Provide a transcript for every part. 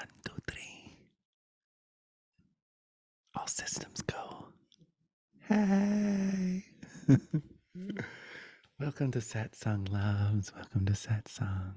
1, 2, 3. All systems go. Hey. Welcome to Satsang, loves. Welcome to Satsang.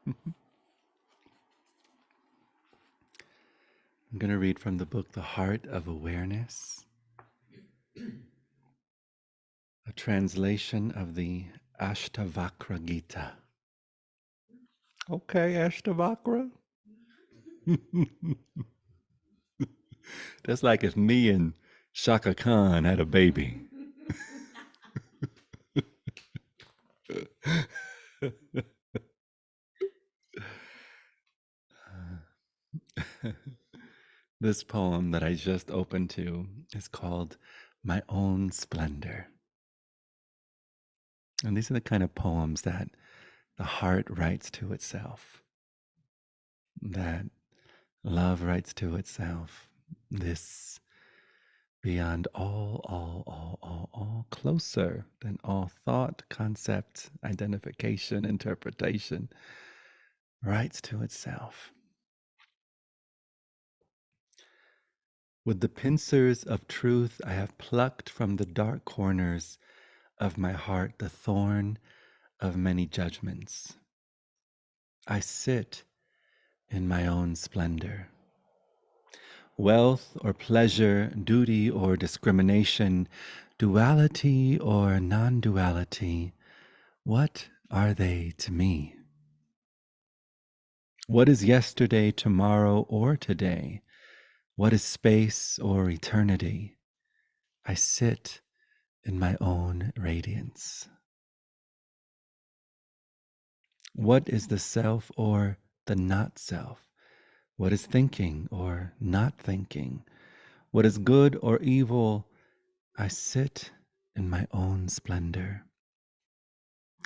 I'm going to read from the book, The Heart of Awareness, a translation of the Ashtavakra Gita. Okay, Ashtavakra. That's like if me and Shaka Khan had a baby. This poem that I just opened to is called My Own Splendor. And these are the kind of poems that the heart writes to itself, that love writes to itself. This beyond all, closer than all thought, concept, identification, interpretation, writes to itself. With the pincers of truth, I have plucked from the dark corners of my heart the thorn of many judgments. I sit in my own splendor. Wealth or pleasure, duty or discrimination, duality or non-duality, what are they to me? What is yesterday, tomorrow, or today? What is space or eternity? I sit in my own radiance. What is the self or the not self? What is thinking or not thinking? What is good or evil? I sit in my own splendor.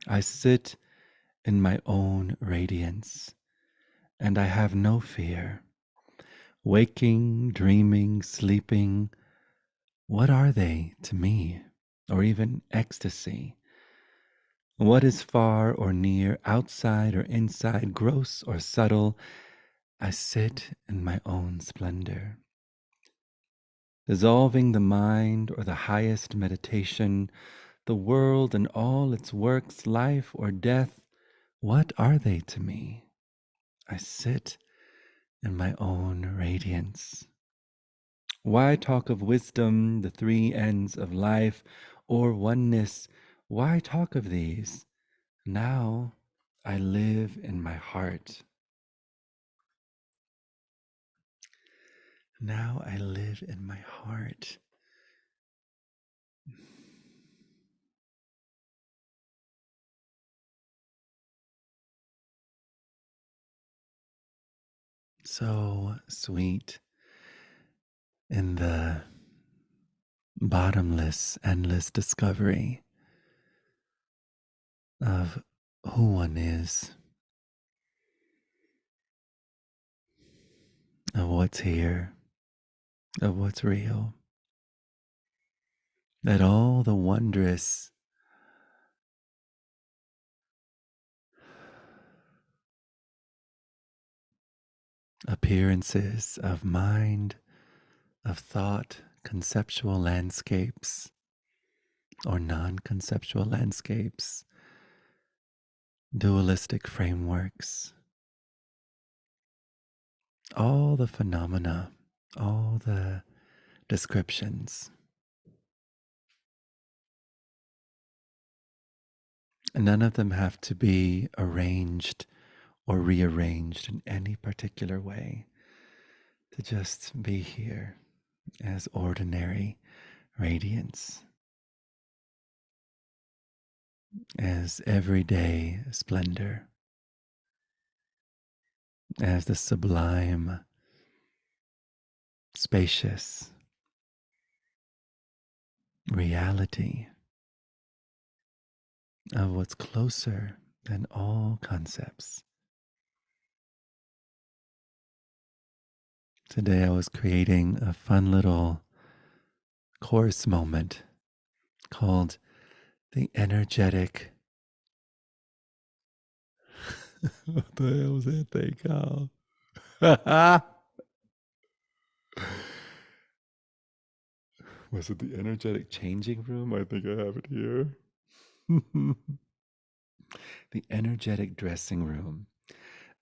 I sit in my own radiance, and I have no fear. Waking, dreaming, sleeping, what are they to me? Or even ecstasy? What is far or near, outside or inside, gross or subtle? I sit in my own splendor. Dissolving the mind or the highest meditation, the world and all its works, life or death, what are they to me? I sit in my own radiance. Why talk of wisdom, the three ends of life, or oneness? Why talk of these? Now I live in my heart. Now I live in my heart. So sweet in the bottomless, endless discovery of who one is, of what's here, of what's real, that all the wondrous appearances of mind, of thought, conceptual landscapes or non-conceptual landscapes, dualistic frameworks, all the phenomena, all the descriptions. And none of them have to be arranged or rearranged in any particular way, to just be here as ordinary, radiance, as everyday splendor, as the sublime, spacious reality of what's closer than all concepts. Today I was creating a fun little course moment called the energetic. What the hell was that thing called? Was it the energetic changing room? I think I have it here. The energetic dressing room,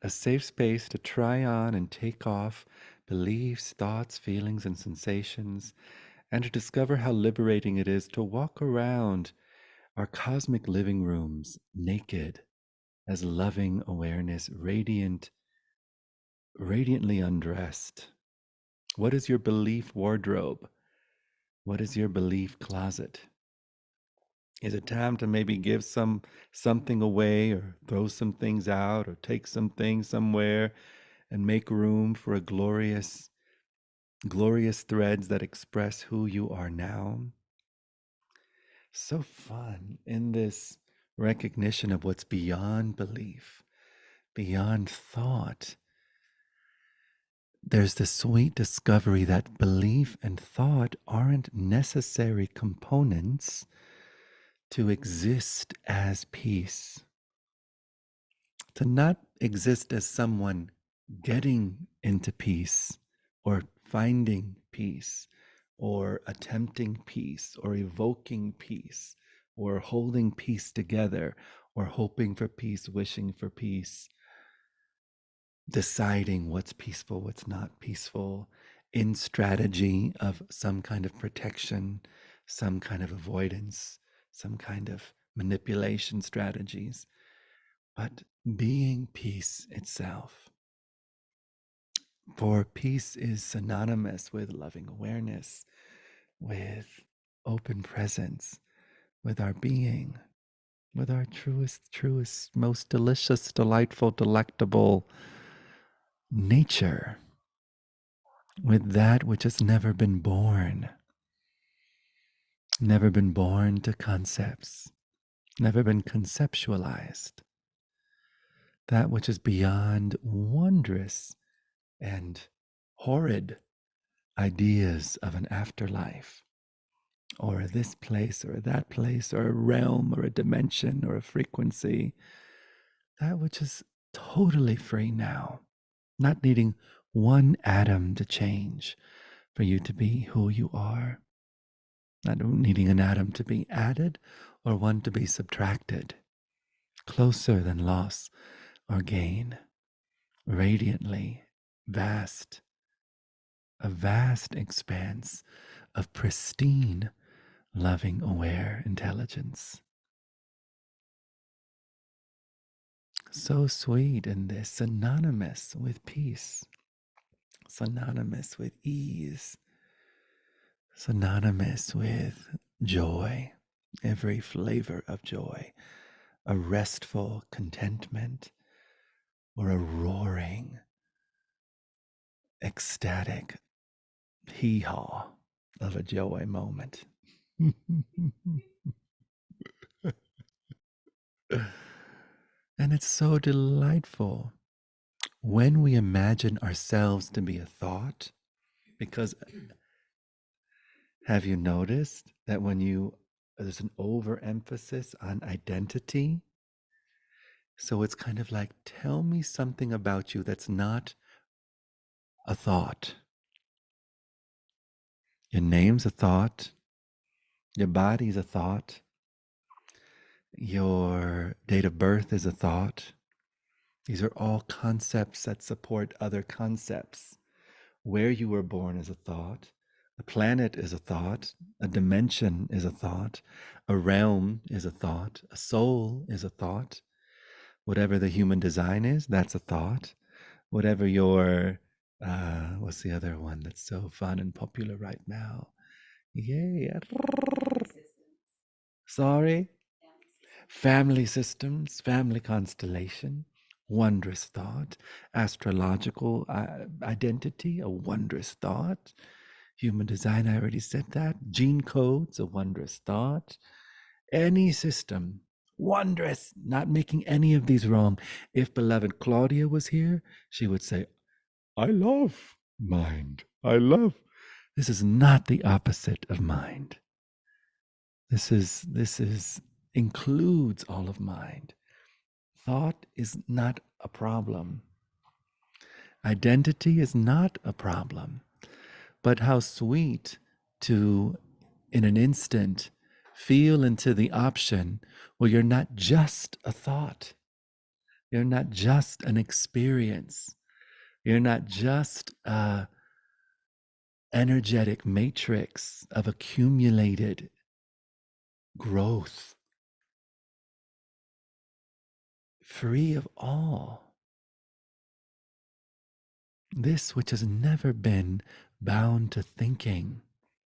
a safe space to try on and take off beliefs, thoughts, feelings, and sensations, and to discover how liberating it is to walk around our cosmic living rooms naked as loving awareness, radiantly undressed. What is your belief wardrobe? What is your belief closet? Is it time to maybe give something away, or throw some things out, or take some things somewhere and make room for a glorious threads that express who you are now? So fun in this recognition of what's beyond belief, beyond thought. There's the sweet discovery that belief and thought aren't necessary components to exist as peace. To not exist as someone getting into peace, or finding peace, or attempting peace, or evoking peace, or holding peace together, or hoping for peace, wishing for peace, deciding what's peaceful, what's not peaceful, in strategy of some kind of protection, some kind of avoidance, some kind of manipulation strategies, but being peace itself. For peace is synonymous with loving awareness, with open presence, with our being, with our truest, most delicious, delightful, delectable nature, with that which has never been born to concepts, never been conceptualized, that which is beyond wondrous and horrid ideas of an afterlife, or this place or that place, or a realm or a dimension or a frequency, that which is totally free now, not needing one atom to change for you to be who you are, not needing an atom to be added or one to be subtracted, closer than loss or gain, radiantly vast, a vast expanse of pristine, loving, aware intelligence. So sweet in this, synonymous with peace, synonymous with ease, synonymous with joy, every flavor of joy, a restful contentment, or a roaring, ecstatic hee-haw of a joy moment. And it's so delightful when we imagine ourselves to be a thought, because have you noticed that there's an overemphasis on identity? So it's kind of like, tell me something about you that's not a thought. Your name's a thought. Your body's a thought. Your date of birth is a thought. These are all concepts that support other concepts. Where you were born is a thought. A planet is a thought. A dimension is a thought. A realm is a thought. A soul is a thought. Whatever the human design is, that's a thought. Whatever your, what's the other one that's so fun and popular right now? Yay. Sorry. Family systems, family constellation, wondrous thought, astrological identity, a wondrous thought, human design, I already said that, gene codes, a wondrous thought, any system, wondrous, not making any of these wrong. If beloved Claudia was here, she would say, I love mind. I love. This is not the opposite of mind. This is includes all of mind. Thought is not a problem. Identity is not a problem. But how sweet to, in an instant, feel into the option where you're not just a thought, you're not just an experience, you're not just a energetic matrix of accumulated growth, free of all. This which has never been bound to thinking,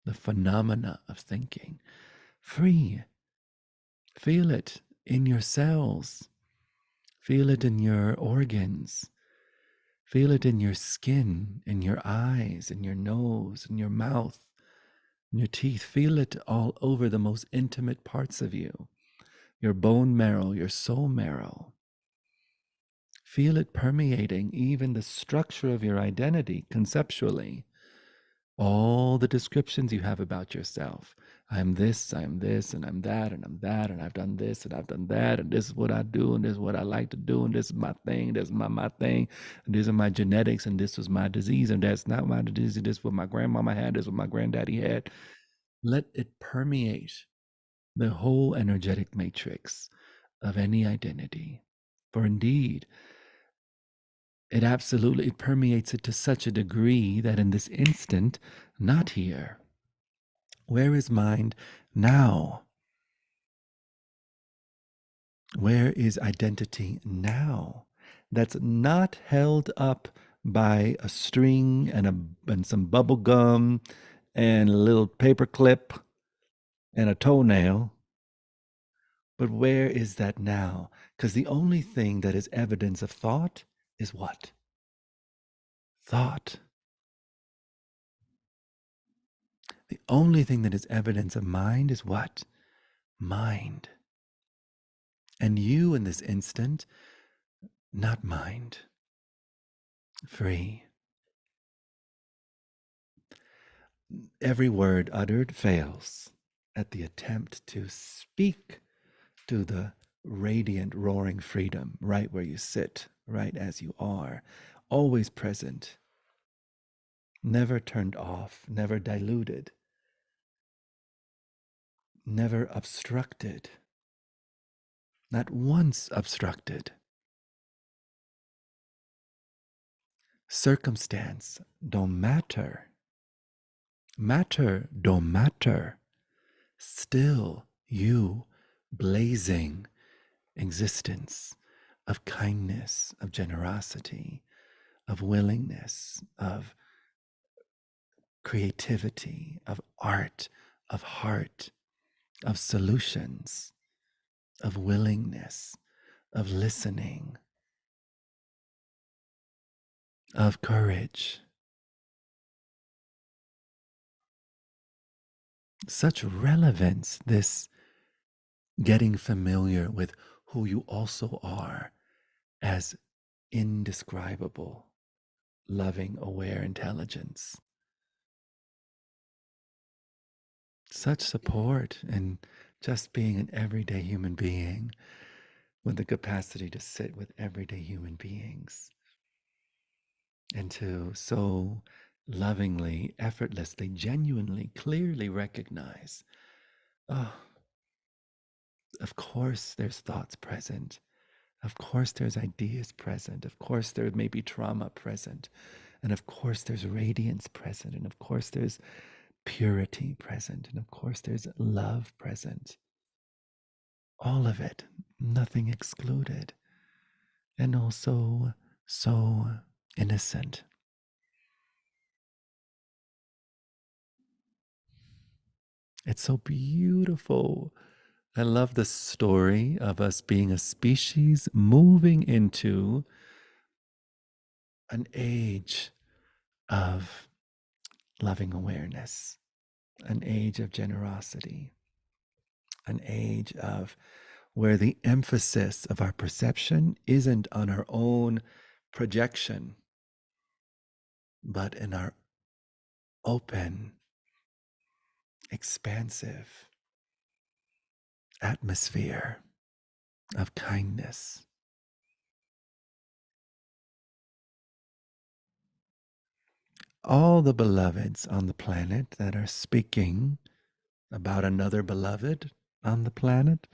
the phenomena of thinking, free. Feel it in your cells, feel it in your organs, feel it in your skin, in your eyes, in your nose, in your mouth, in your teeth. Feel it all over the most intimate parts of you, your bone marrow, your soul marrow. Feel it permeating even the structure of your identity conceptually. All the descriptions you have about yourself. I'm this, and I'm that, and I'm that, and I've done this, and I've done that, and this is what I do, and this is what I like to do, and this is my thing, this is my thing, and these are my genetics, and this was my disease, and that's not my disease, this is what my grandmama had, this is what my granddaddy had. Let it permeate the whole energetic matrix of any identity. For indeed, it permeates it to such a degree that in this instant, not here. Where is mind now? Where is identity now? That's not held up by a string and some bubble gum and a little paper clip and a toenail. But where is that now? Because the only thing that is evidence of thought is what? Thought. The only thing that is evidence of mind is what? Mind. And you in this instant, not mind. Free. Every word uttered fails at the attempt to speak to the radiant, roaring freedom right where you sit, right as you are, always present, never turned off, never diluted, never obstructed, not once obstructed. Circumstance don't matter. Matter don't matter. Still you blazing existence of kindness, of generosity, of willingness, of creativity, of art, of heart, of solutions, of willingness, of listening, of courage. Such relevance, this getting familiar with who you also are as indescribable, loving, aware intelligence. Such support and just being an everyday human being with the capacity to sit with everyday human beings and to so lovingly, effortlessly, genuinely, clearly recognize, oh, of course there's thoughts present. Of course there's ideas present. Of course there may be trauma present. And of course there's radiance present. And of course there's purity present. And of course there's love present. All of it, nothing excluded. And also so innocent. It's so beautiful. I love the story of us being a species moving into an age of loving awareness, an age of generosity, an age of where the emphasis of our perception isn't on our own projection, but in our open, expansive atmosphere of kindness. All the beloveds on the planet that are speaking about another beloved on the planet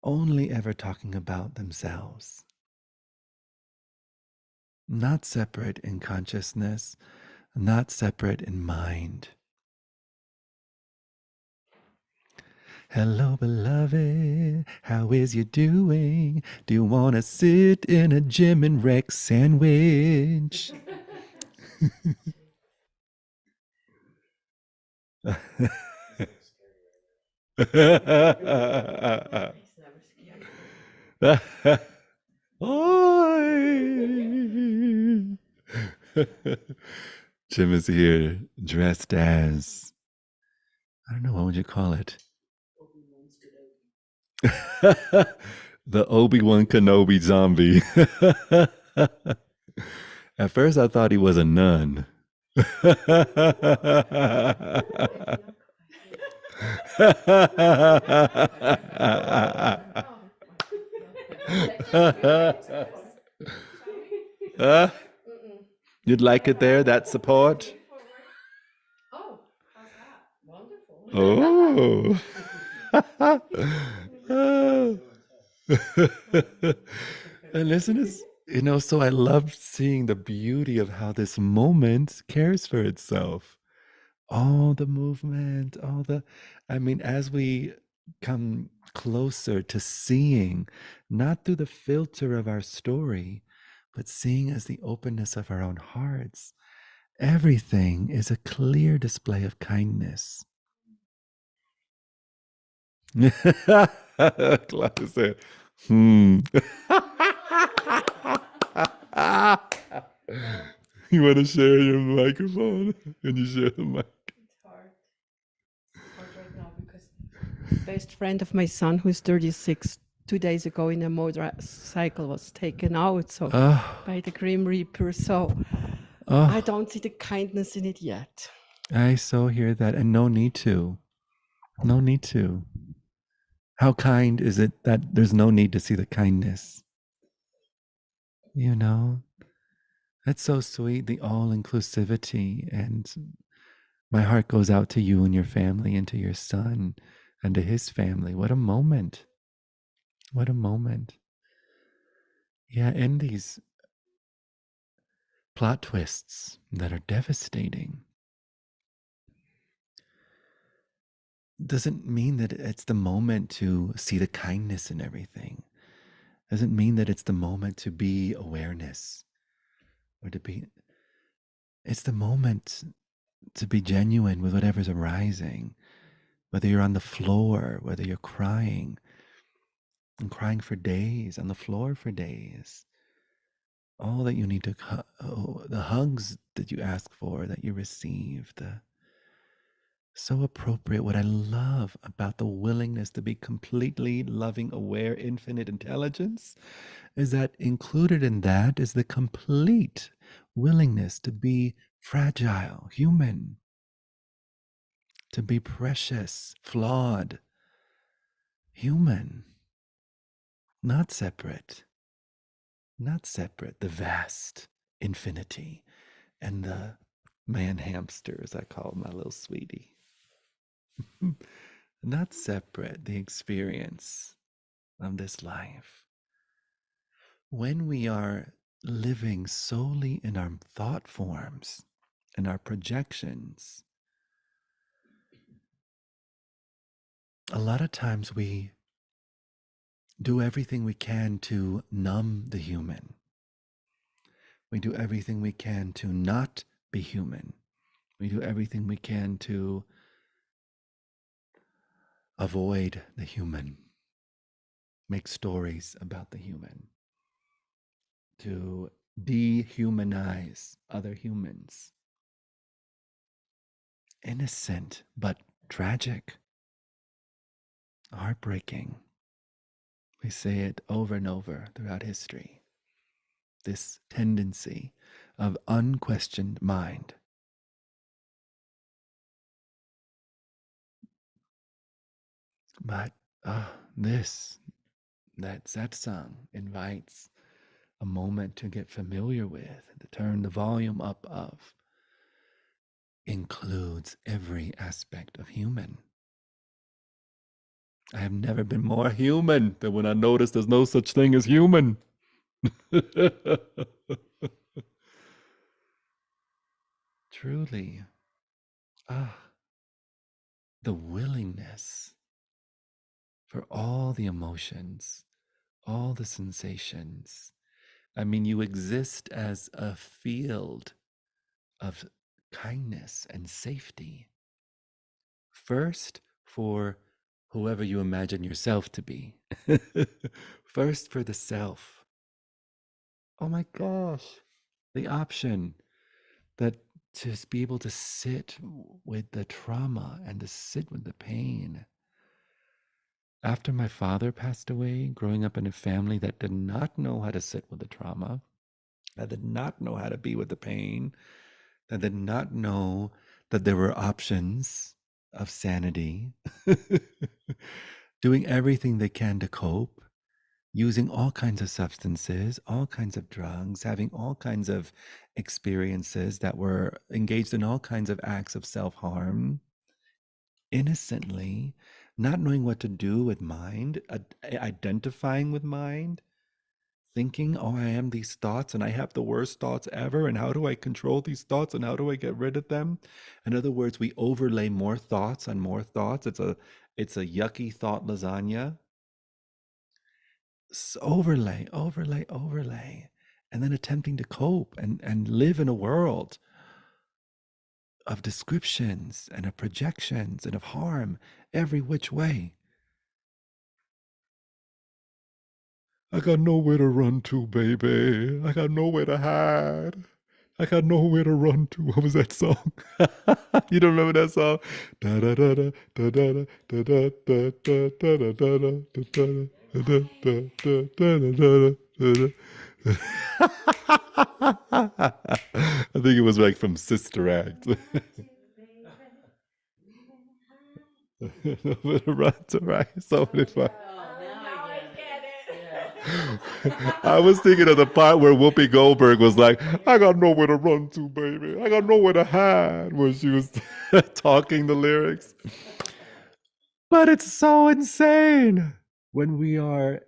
only ever talking about themselves, not separate in consciousness, not separate in mind. Hello, beloved, how is you doing? Do you want to sit in a Jim and Rex sandwich? Jim is here dressed as, I don't know, what would you call it? The Obi-Wan Kenobi zombie. At first I thought he was a nun. You'd like it there, that support? Oh, how's that? Wonderful. Oh. And listen, so I love seeing the beauty of how this moment cares for itself. All the movement, as we come closer to seeing, not through the filter of our story, but seeing as the openness of our own hearts, everything is a clear display of kindness. Claudia said, You want to share your microphone? And you share the mic. It's hard. It's hard right now because best friend of my son, who's 36, 2 days ago in a motorcycle was taken out by the Grim Reaper. So I don't see the kindness in it yet. I so hear that, and no need to. No need to. How kind is it that there's no need to see the kindness? You know, that's so sweet, the all inclusivity. And my heart goes out to you and your family, and to your son and to his family. What a moment. What a moment. Yeah, and these plot twists that are devastating doesn't mean that it's the moment to see the kindness in everything. Doesn't mean that it's the moment to be awareness or to be. It's the moment to be genuine with whatever's arising, whether you're on the floor, whether you're crying and crying for days, on the floor for days. All that you need to, the hugs that you ask for, that you receive, so appropriate. What I love about the willingness to be completely loving, aware, infinite intelligence is that included in that is the complete willingness to be fragile, human, to be precious, flawed, human, not separate, the vast infinity, and the man hamster, as I call my little sweetie. Not separate, the experience of this life. When we are living solely in our thought forms and our projections, a lot of times we do everything we can to numb the human. We do everything we can to not be human. We do everything we can to avoid the human, make stories about the human, to dehumanize other humans. Innocent, but tragic, heartbreaking. We say it over and over throughout history. This tendency of unquestioned mind. But this, that satsang invites a moment to get familiar with, to turn the volume up of, includes every aspect of human. I have never been more human than when I noticed there's no such thing as human. Truly, ah, the willingness for all the emotions, all the sensations. I mean, you exist as a field of kindness and safety. First, for whoever you imagine yourself to be. First, for the self. Oh my gosh. The option that to be able to sit with the trauma and to sit with the pain. After my father passed away, growing up in a family that did not know how to sit with the trauma, that did not know how to be with the pain, that did not know that there were options of sanity, doing everything they can to cope, using all kinds of substances, all kinds of drugs, having all kinds of experiences that were engaged in all kinds of acts of self harm, innocently, not knowing what to do with mind, identifying with mind, thinking, oh, I am these thoughts and I have the worst thoughts ever. And how do I control these thoughts and how do I get rid of them? In other words, we overlay more thoughts on more thoughts. It's a yucky thought lasagna. Overlay, overlay, overlay. And then attempting to cope and live in a world of descriptions and of projections and of harm every which way. I got nowhere to run to, baby. I got nowhere to hide. I got nowhere to run to. What was that song? You don't remember that song? Da da da da da da da da da da da da da I think it was like from Sister Act. Run to right, so many fun. I was thinking of the part where Whoopi Goldberg was like, I got nowhere to run to, baby. I got nowhere to hide, when she was talking the lyrics. But it's so insane when we are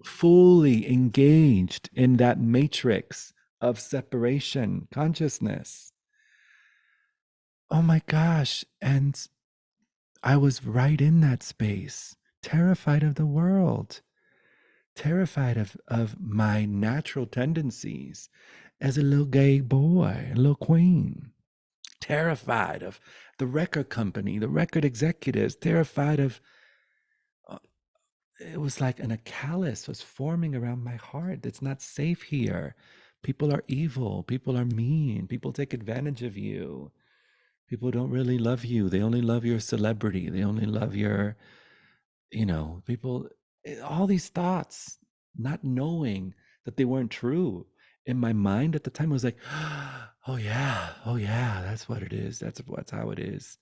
fully engaged in that matrix of separation consciousness. Oh my gosh. And I was right in that space, terrified of the world, terrified of my natural tendencies as a little gay boy, a little queen, terrified of the record company, the record executives, terrified of, it was like a callus was forming around my heart. It's not safe here. People are evil. People are mean. People take advantage of you. People don't really love you. They only love your celebrity. They only love your, people, all these thoughts, not knowing that they weren't true. In my mind at the time, I was like, oh yeah, that's what it is. That's how it is.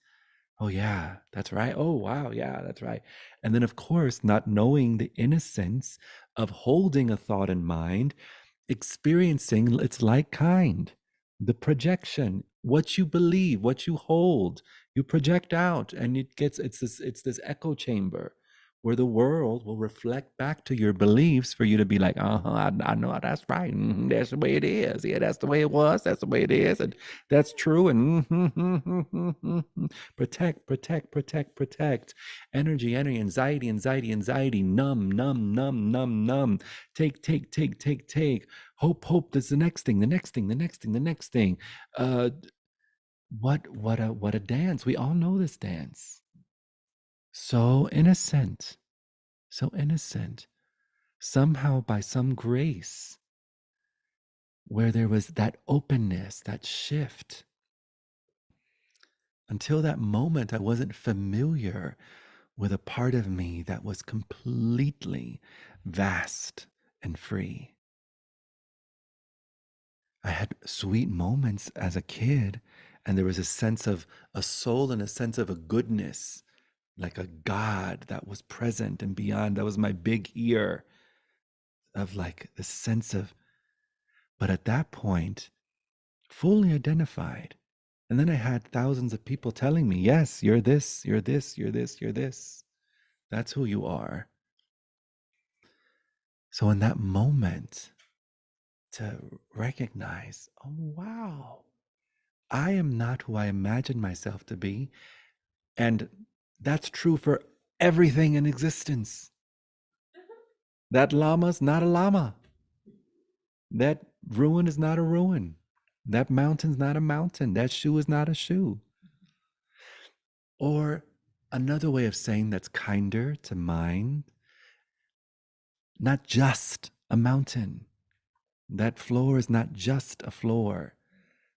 Oh yeah, that's right. Oh wow, yeah, that's right. And then of course, not knowing the innocence of holding a thought in mind, experiencing its like kind, the projection, what you believe, what you hold, you project out, and it's this echo chamber where the world will reflect back to your beliefs for you to be like, I know that's right. That's the way it is. Yeah, that's the way it was. That's the way it is. And that's true. And protect, protect, protect, protect. Energy, anxiety, numb, numb, numb, numb, numb. Take, take, take, take, take. Hope, hope. That's the next thing, the next thing, the next thing, the next thing. Uh, what a dance. We all know this dance. So innocent, so innocent. Somehow, by some grace, where there was that openness, that shift. Until that moment, I wasn't familiar with a part of me that was completely vast and free. I had sweet moments as a kid, and there was a sense of a soul and a sense of a goodness, like a God that was present and beyond. That was my big ear of like the sense of, but at that point, fully identified. And then I had thousands of people telling me, yes, you're this, you're this, you're this, you're this. That's who you are. So in that moment, to recognize, oh, wow, I am not who I imagine myself to be. And that's true for everything in existence. That llama's not a llama. That ruin is not a ruin. That mountain's not a mountain. That shoe is not a shoe. Or another way of saying that's kinder to mind, not just a mountain. That floor is not just a floor.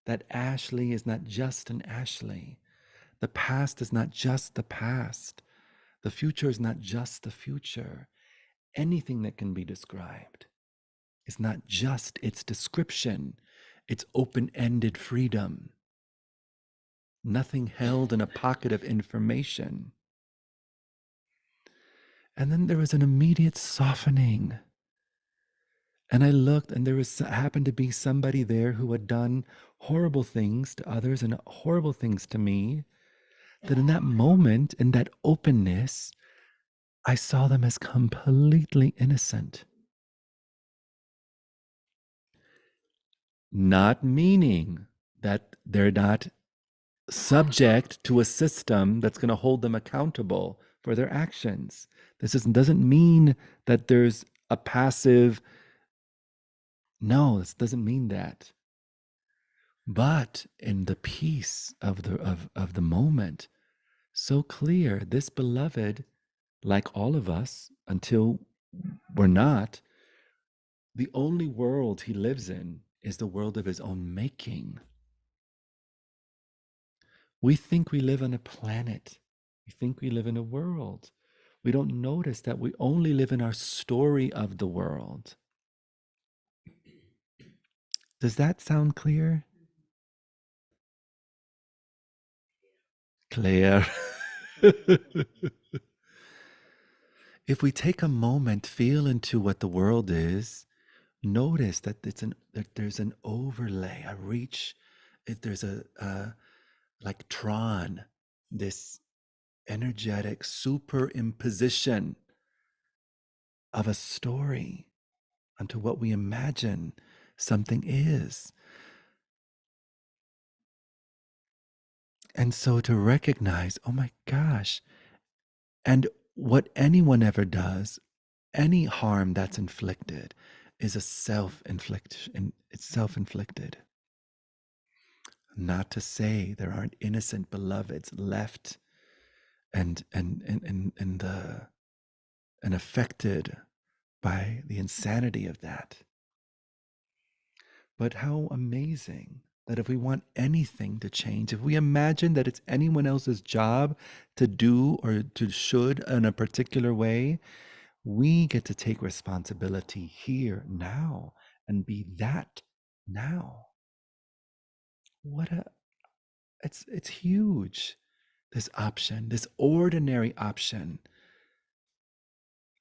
That Ashley is not just an Ashley. The past is not just the past. The future is not just the future. Anything that can be described is not just its description, it's open ended freedom. Nothing held in a pocket of information. And then there was an immediate softening. And I looked, and there was happened to be somebody there who had done horrible things to others and horrible things to me. That in that moment, in that openness, I saw them as completely innocent. Not meaning that they're not subject to a system that's going to hold them accountable for their actions. Doesn't mean that there's a passive, no, this doesn't mean that. But in the peace of the moment, so clear, this beloved, like all of us, until we're not, the only world he lives in is the world of his own making. We think we live on a planet. We think we live in a world. We don't notice that we only live in our story of the world. Does that sound clear? Claire. If we take a moment, feel into what the world is, notice that that there's an overlay, a reach. There's a like Tron, this energetic superimposition of a story onto what we imagine something is. And so to recognize, oh my gosh, and what anyone ever does, any harm that's inflicted is a self-infliction. It's self-inflicted. Not to say there aren't innocent beloveds left and affected by the insanity of that. But how amazing that if we want anything to change, if we imagine that it's anyone else's job to do or to should in a particular way, we get to take responsibility here now and be that now. It's huge, this option, this ordinary option.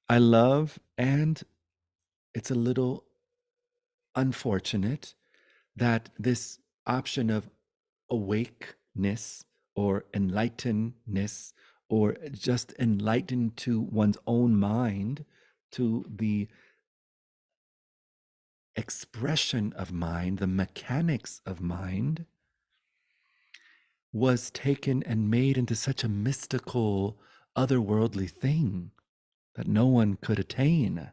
I love, and it's a little unfortunate that this option of awakeness or enlightenedness or just enlightened to one's own mind, to the expression of mind, the mechanics of mind, was taken and made into such a mystical, otherworldly thing that no one could attain.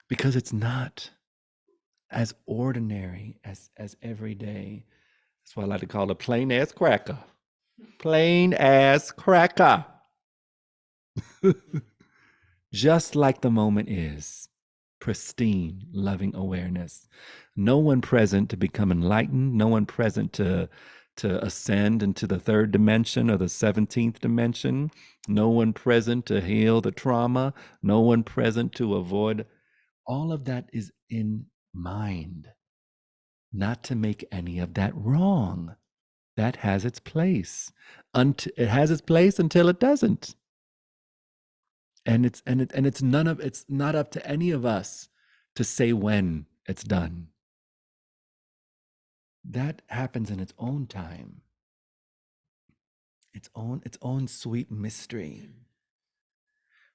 Because it's not as ordinary as everyday. That's why I like to call it a plain ass cracker. Plain as cracker. Just like the moment is. Pristine, loving awareness. No one present to become enlightened, no one present to ascend into the third dimension or the 17th dimension, no one present to heal the trauma, no one present to avoid. All of that is in mind, not to make any of that wrong. That has its place. It has its place until it doesn't. And it's not up to any of us to say when it's done. That happens in its own time, its own sweet mystery.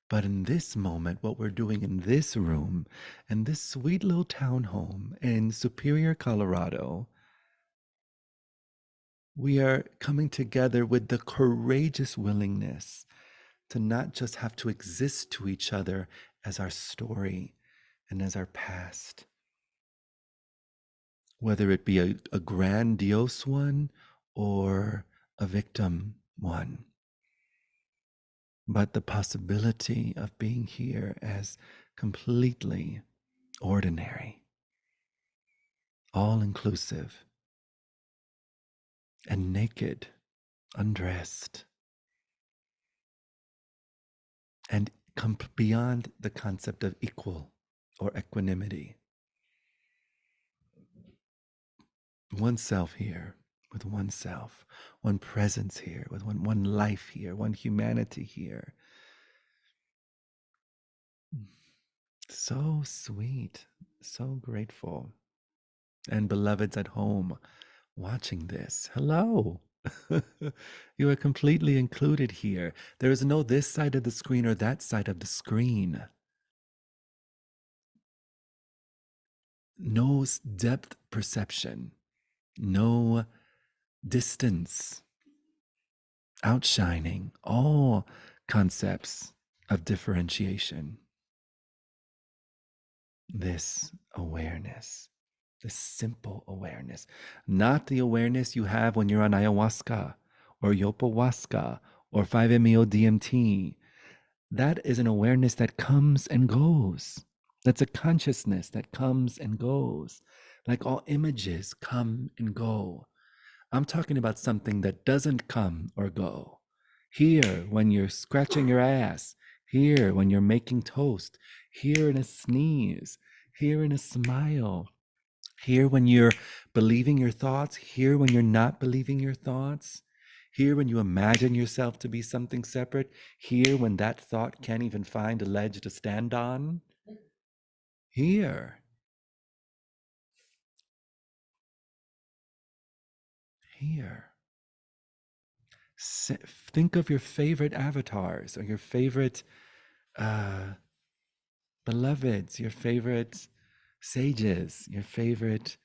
But in this moment, what we're doing in this room, in this sweet little townhome in Superior, Colorado, we are coming together with the courageous willingness to not just have to exist to each other as our story and as our past, whether it be a grandiose one or a victim one, but the possibility of being here as completely ordinary, all inclusive, and naked, undressed, and beyond the concept of equal or equanimity. Oneself here with oneself, one presence here with one life here, one humanity here. So sweet, so grateful. And beloveds at home watching this, hello. You are completely included here. There is no this side of the screen or that side of the screen. No depth perception, no distance, outshining, all concepts of differentiation. This awareness, this simple awareness, not the awareness you have when you're on ayahuasca or yopawaska or 5-MeO DMT. That is an awareness that comes and goes. That's a consciousness that comes and goes. Like all images come and go. I'm talking about something that doesn't come or go. Here, when you're scratching your ass. Here, when you're making toast. Here in a sneeze. Here in a smile. Here, when you're believing your thoughts. Here, when you're not believing your thoughts. Here, when you imagine yourself to be something separate. Here, when that thought can't even find a ledge to stand on. Here. Here. Think of your favorite avatars or your favorite beloveds, your favorite sages, your favorite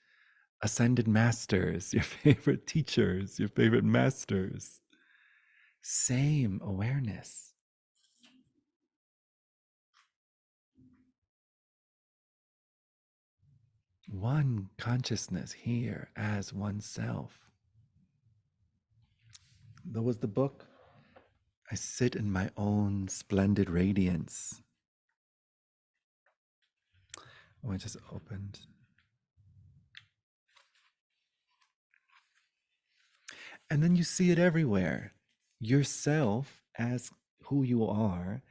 ascended masters, your favorite teachers, your favorite masters. Same awareness. One consciousness here as oneself. There was the book, I sit in my own splendid radiance. Oh, I just opened. And then you see it everywhere. Yourself, as who you are,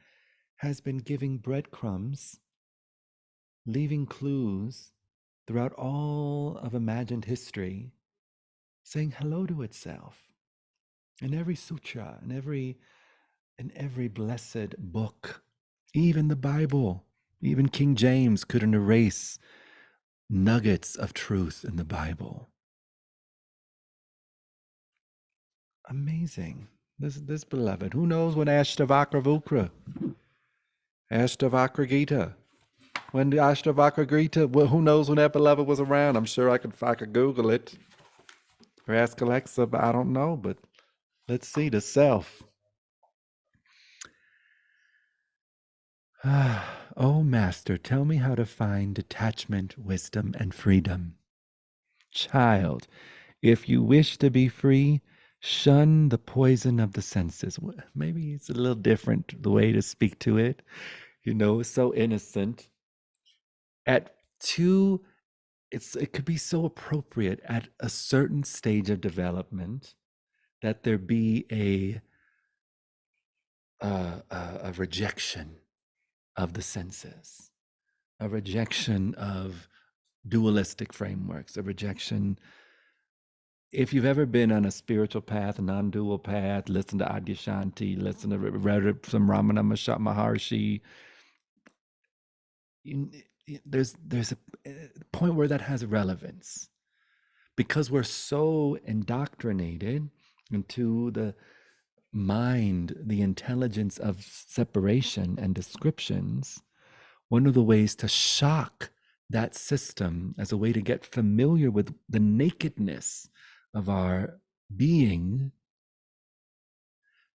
has been giving breadcrumbs, leaving clues throughout all of imagined history, saying hello to itself. In every sutra, in every blessed book, even the Bible, even King James couldn't erase nuggets of truth in the Bible. Amazing. This beloved. Who knows when Ashtavakra Vukra? Ashtavakra Gita. When the Ashtavakra Gita, well, who knows when that beloved was around? I'm sure I could Google it or ask Alexa, but I don't know. But let's see the self. Oh, Master, tell me how to find detachment, wisdom, and freedom. Child, if you wish to be free, Shun the poison of the senses. Maybe it's a little different the way to speak to it. So innocent. At two, it could be so appropriate at a certain stage of development that there be a rejection of the senses, a rejection of dualistic frameworks, a rejection. If you've ever been on a spiritual path, a non-dual path, listen to Adyashanti, listen to read some Ramana Maharshi, there's a point where that has relevance, because we're so indoctrinated into the mind, the intelligence of separation and descriptions. One of the ways to shock that system as a way to get familiar with the nakedness of our being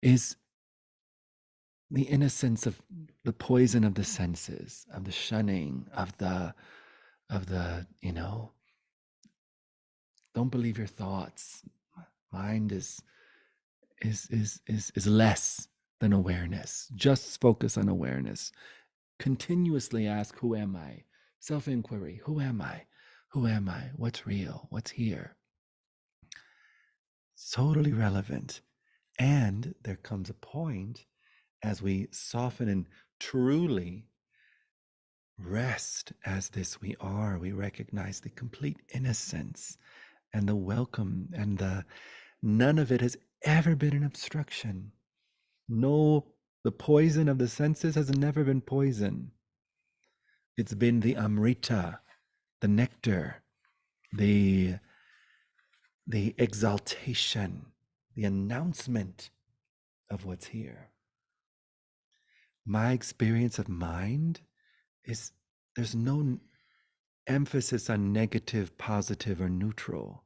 is the innocence of the poison of the senses, of the shunning, of the, don't believe your thoughts. Mind is less than awareness. Just focus on awareness. Continuously ask, who am I? Self-inquiry, who am I? Who am I? What's real? What's here? Totally relevant. And there comes a point as we soften and truly rest as this we are, we recognize the complete innocence and the welcome, and the none of it has ever been an obstruction. No, the poison of the senses has never been poison. It's been the amrita, the nectar, the exaltation, the announcement of what's here. My experience of mind is there's no emphasis on negative, positive, or neutral.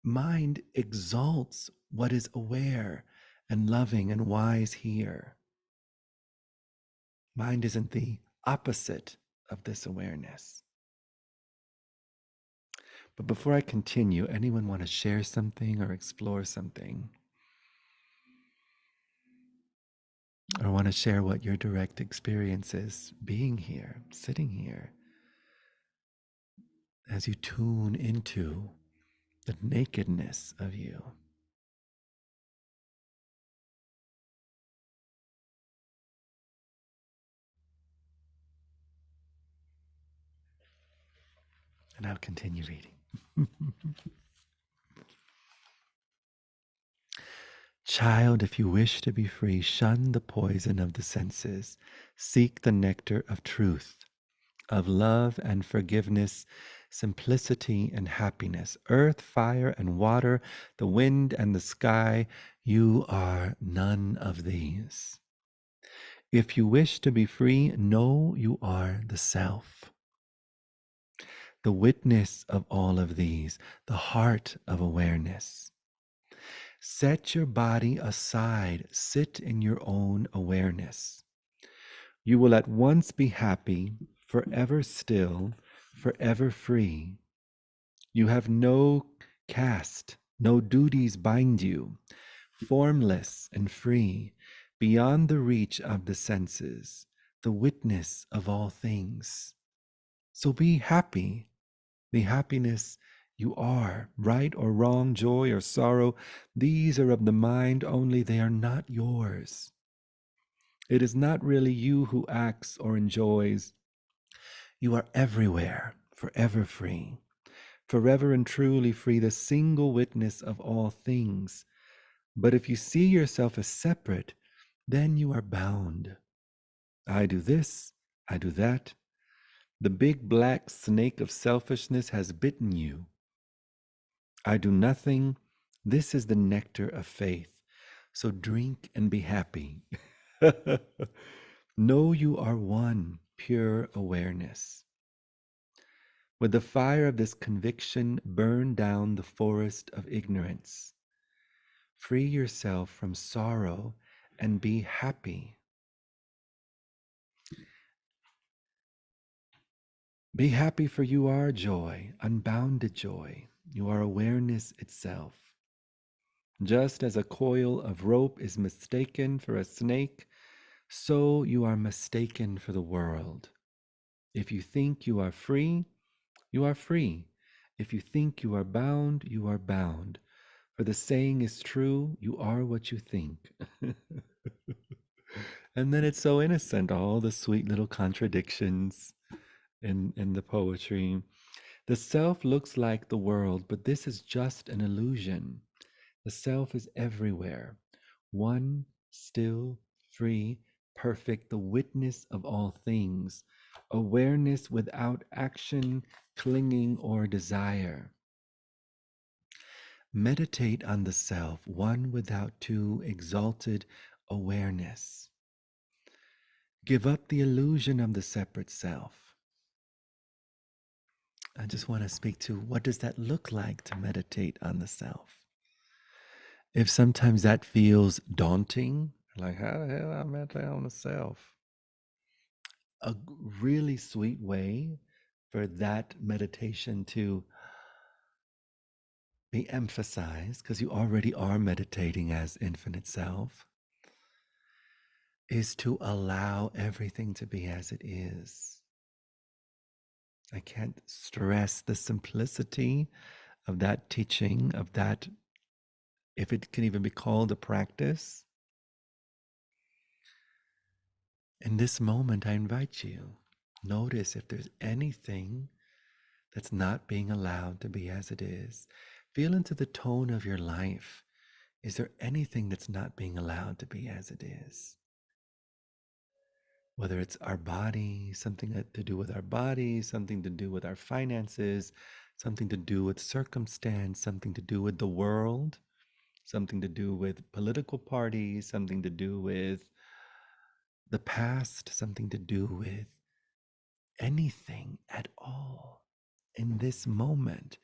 Mind exalts what is aware and loving and wise here. Mind isn't the opposite of this awareness. But before I continue, anyone want to share something or explore something? Or want to share what your direct experience is being here, sitting here, as you tune into the nakedness of you? And I'll continue reading. Child, if you wish to be free, shun the poison of the senses. Seek the nectar of truth, of love and forgiveness, simplicity and happiness. Earth, fire, and water, the wind and the sky, you are none of these. If you wish to be free, know you are the self, the witness of all of these, the heart of awareness. Set your body aside, sit in your own awareness. You will at once be happy, forever still, forever free. You have no caste, no duties bind you, formless and free, beyond the reach of the senses, the witness of all things. So be happy, the happiness you are, right or wrong, joy or sorrow. These are of the mind only, they are not yours. It is not really you who acts or enjoys. You are everywhere, forever free, forever and truly free, the single witness of all things. But if you see yourself as separate, then you are bound. I do this, I do that. The big black snake of selfishness has bitten you. I do nothing. This is the nectar of faith. So drink and be happy. Know you are one, pure awareness. With the fire of this conviction, burn down the forest of ignorance. Free yourself from sorrow and be happy. Be happy, for you are joy, unbounded joy. You are awareness itself. Just as a coil of rope is mistaken for a snake, so you are mistaken for the world. If you think you are free, you are free. If you think you are bound, you are bound. For the saying is true, you are what you think. And then it's so innocent, all the sweet little contradictions in the poetry. The self looks like the world, but this is just an illusion. The self is everywhere, one, still, free, perfect, the witness of all things, awareness without action, clinging, or desire. Meditate on the self, one without two, exalted awareness. Give up the illusion of the separate self. I just want to speak to what does that look like to meditate on the self? If sometimes that feels daunting, like how the hell I meditate on the self? A really sweet way for that meditation to be emphasized, because you already are meditating as infinite self, is to allow everything to be as it is. I can't stress the simplicity of that teaching, of that, if it can even be called a practice. In this moment, I invite you, notice if there's anything that's not being allowed to be as it is. Feel into the tone of your life. Is there anything that's not being allowed to be as it is? Whether it's our body, something to do with our body, something to do with our finances, something to do with circumstance, something to do with the world, something to do with political parties, something to do with the past, something to do with anything at all in this moment.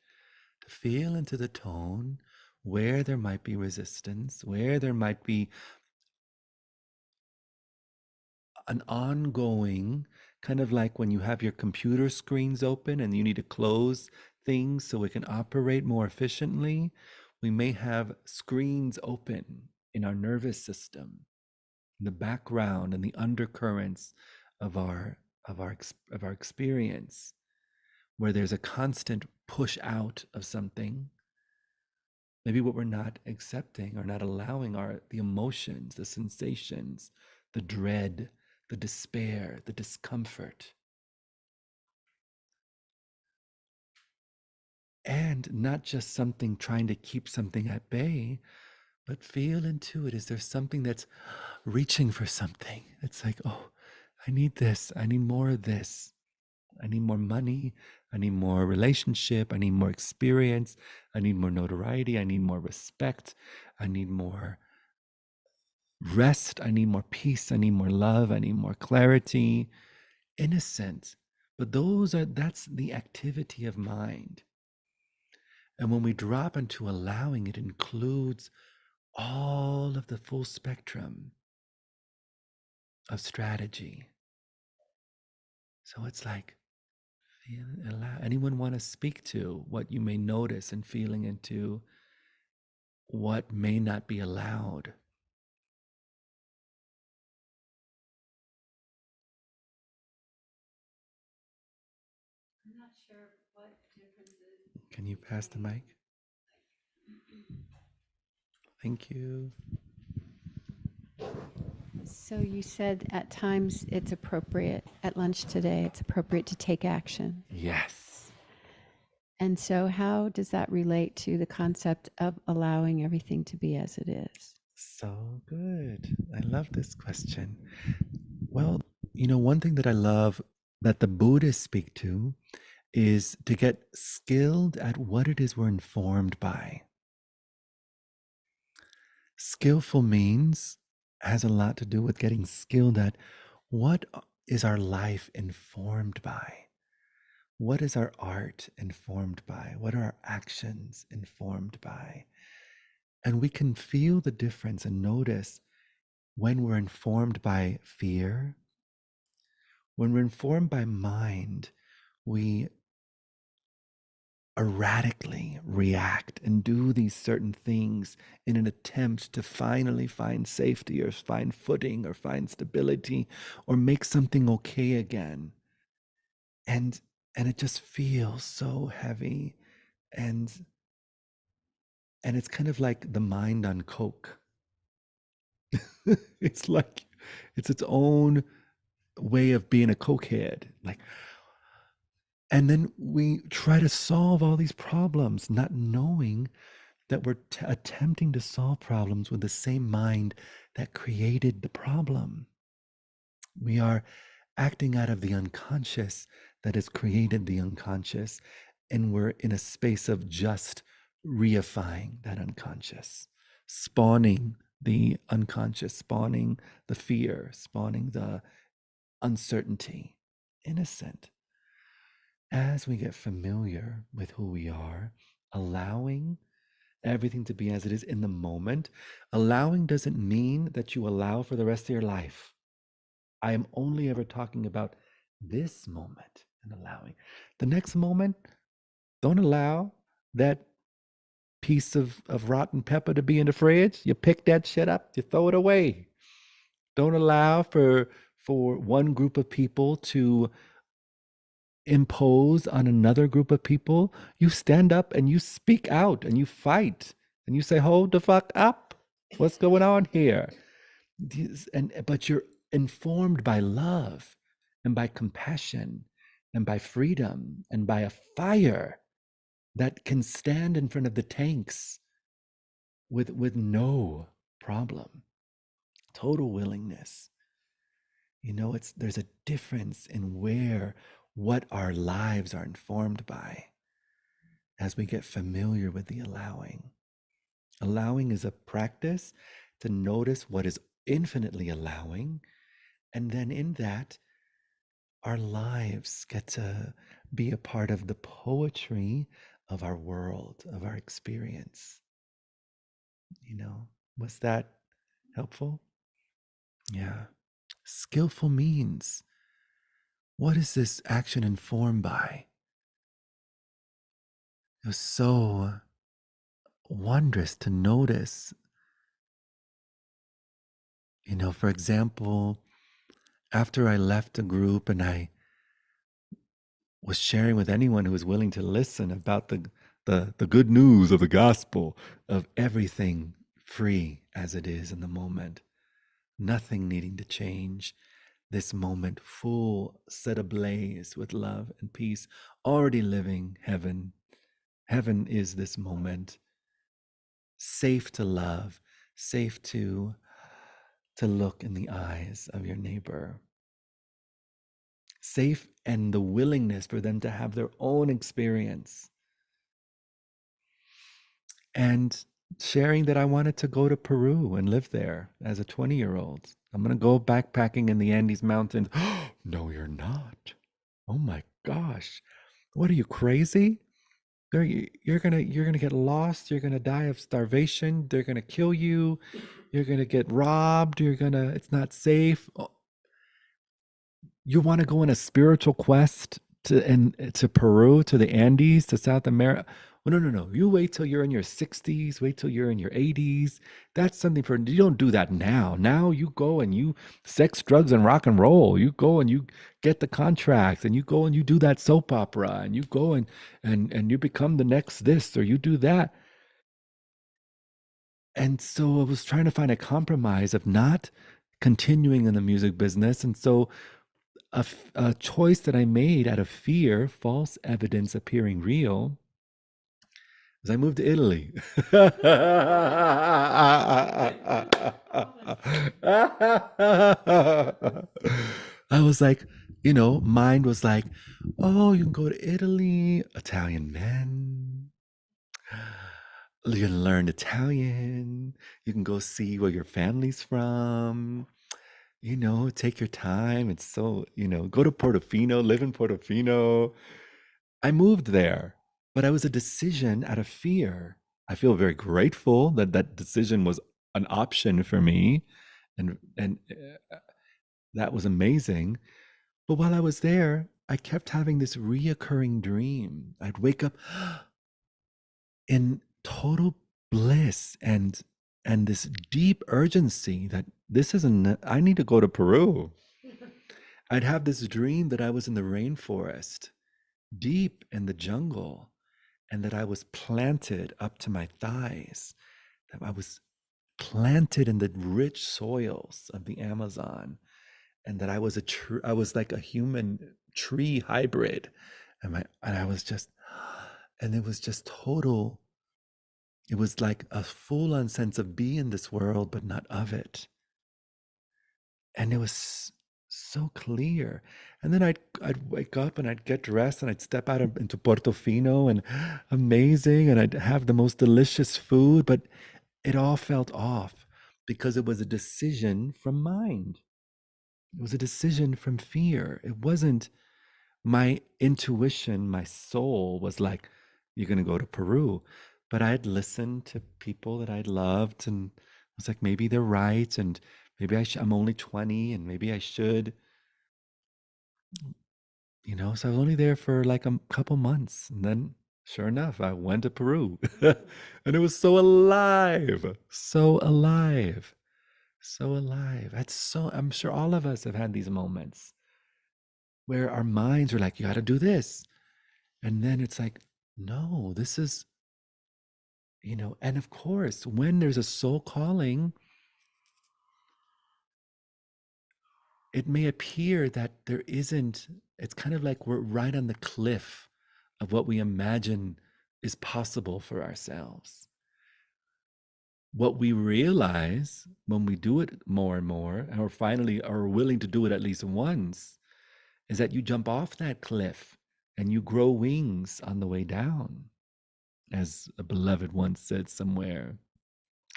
To feel into the tone where there might be resistance, where there might be an ongoing, kind of like when you have your computer screens open and you need to close things so it can operate more efficiently. We may have screens open in our nervous system, in the background and the undercurrents of our experience, where there's a constant push out of something. Maybe what we're not accepting or not allowing are the emotions, the sensations, the dread, the despair, the discomfort. And not just something trying to keep something at bay, but feel into it. Is there something that's reaching for something? It's like, oh, I need this. I need more of this. I need more money. I need more relationship. I need more experience. I need more notoriety. I need more respect. I need more rest. I need more peace. I need more love. I need more clarity. Innocent. But that's the activity of mind. And when we drop into allowing, it includes all of the full spectrum of strategy. So it's like, allow anyone want to speak to what you may notice and feeling into what may not be allowed. I'm not sure what differences. Can you pass the mic? Thank you. So you said at times it's appropriate, at lunch today, it's appropriate to take action. Yes. And so how does that relate to the concept of allowing everything to be as it is? So good. I love this question. Well, one thing that I love that the Buddhists speak to is to get skilled at what it is we're informed by. Skillful means has a lot to do with getting skilled at what is our life informed by? What is our art informed by? What are our actions informed by? And we can feel the difference and notice when we're informed by fear, when we're informed by mind, we erratically react and do these certain things in an attempt to finally find safety or find footing or find stability or make something okay again. And it just feels so heavy, and it's kind of like the mind on coke. It's like it's its own way of being a cokehead. Like, and then we try to solve all these problems, not knowing that we're attempting to solve problems with the same mind that created the problem. We are acting out of the unconscious that has created the unconscious, and we're in a space of just reifying that unconscious, spawning the unconscious, spawning the fear, spawning the uncertainty. Innocent. As we get familiar with who we are, allowing everything to be as it is in the moment, allowing doesn't mean that you allow for the rest of your life. I am only ever talking about this moment and allowing. The next moment, don't allow that piece of rotten pepper to be in the fridge. You pick that shit up, you throw it away. Don't allow for one group of people to impose on another group of people. You stand up and you speak out and you fight and you say, hold the fuck up. What's going on here? But you're informed by love and by compassion and by freedom and by a fire that can stand in front of the tanks with no problem. Total willingness. You know, there's a difference in what our lives are informed by as we get familiar with the allowing. Allowing is a practice to notice what is infinitely allowing, and then in that, our lives get to be a part of the poetry of our world, of our experience. You know, was that helpful? Yeah. Skillful means, what is this action informed by? It was so wondrous to notice. You know, for example, after I left the group and I was sharing with anyone who was willing to listen about the good news of the gospel, of everything free as it is in the moment, nothing needing to change, this moment full, set ablaze with love and peace, already living heaven. Heaven is this moment, safe to love, safe to look in the eyes of your neighbor, safe, and the willingness for them to have their own experience. And sharing that I wanted to go to Peru and live there as a 20-year-old. I'm going to go backpacking in the Andes Mountains. No, you're not. Oh my gosh. What are you, crazy? You're gonna get lost. You're gonna die of starvation. They're gonna kill you. You're gonna get robbed. It's not safe. You want to go on a spiritual quest to Peru, to the Andes, to South America? Well, no. You wait till you're in your 60s, wait till you're in your 80s. That's something you don't do that now. Now you go and you sex, drugs, and rock and roll. You go and you get the contracts, and you go and you do that soap opera, and you go and you become the next this, or you do that. And so I was trying to find a compromise of not continuing in the music business. And so a choice that I made out of fear, false evidence appearing real, was I moved to Italy. I was like, mind was like, oh, you can go to Italy, Italian men. You can learn Italian. You can go see where your family's from. Take your time. It's so, go to Portofino, live in Portofino. I moved there, but it was a decision out of fear. I feel very grateful that that decision was an option for me, and that was amazing. But while I was there, I kept having this reoccurring dream. I'd wake up, in total bliss and this deep urgency that this isn't, I need to go to Peru. I'd have this dream that I was in the rainforest, deep in the jungle, and that I was planted up to my thighs, that I was planted in the rich soils of the Amazon, and that I was I was like a human tree hybrid, and I was just, and it was just total. It was like a full-on sense of being in this world, but not of it, and it was so clear. And then I'd wake up and I'd get dressed and I'd step out into Portofino and amazing, and I'd have the most delicious food, but it all felt off because it was a decision from mind. It was a decision from fear. It wasn't my intuition, my soul was like, you're going to go to Peru. But I had listened to people that I'd loved and was like, maybe they're right. And maybe I'm only 20 and maybe I should, So I was only there for like a couple months. And then sure enough, I went to Peru and it was so alive, so alive, so alive. I'm sure all of us have had these moments where our minds are like, you got to do this. And then it's like, no, this is, and of course, when there's a soul calling, it may appear that there isn't, it's kind of like we're right on the cliff of what we imagine is possible for ourselves. What we realize when we do it more and more, or finally are willing to do it at least once, is that you jump off that cliff and you grow wings on the way down, as a beloved once said somewhere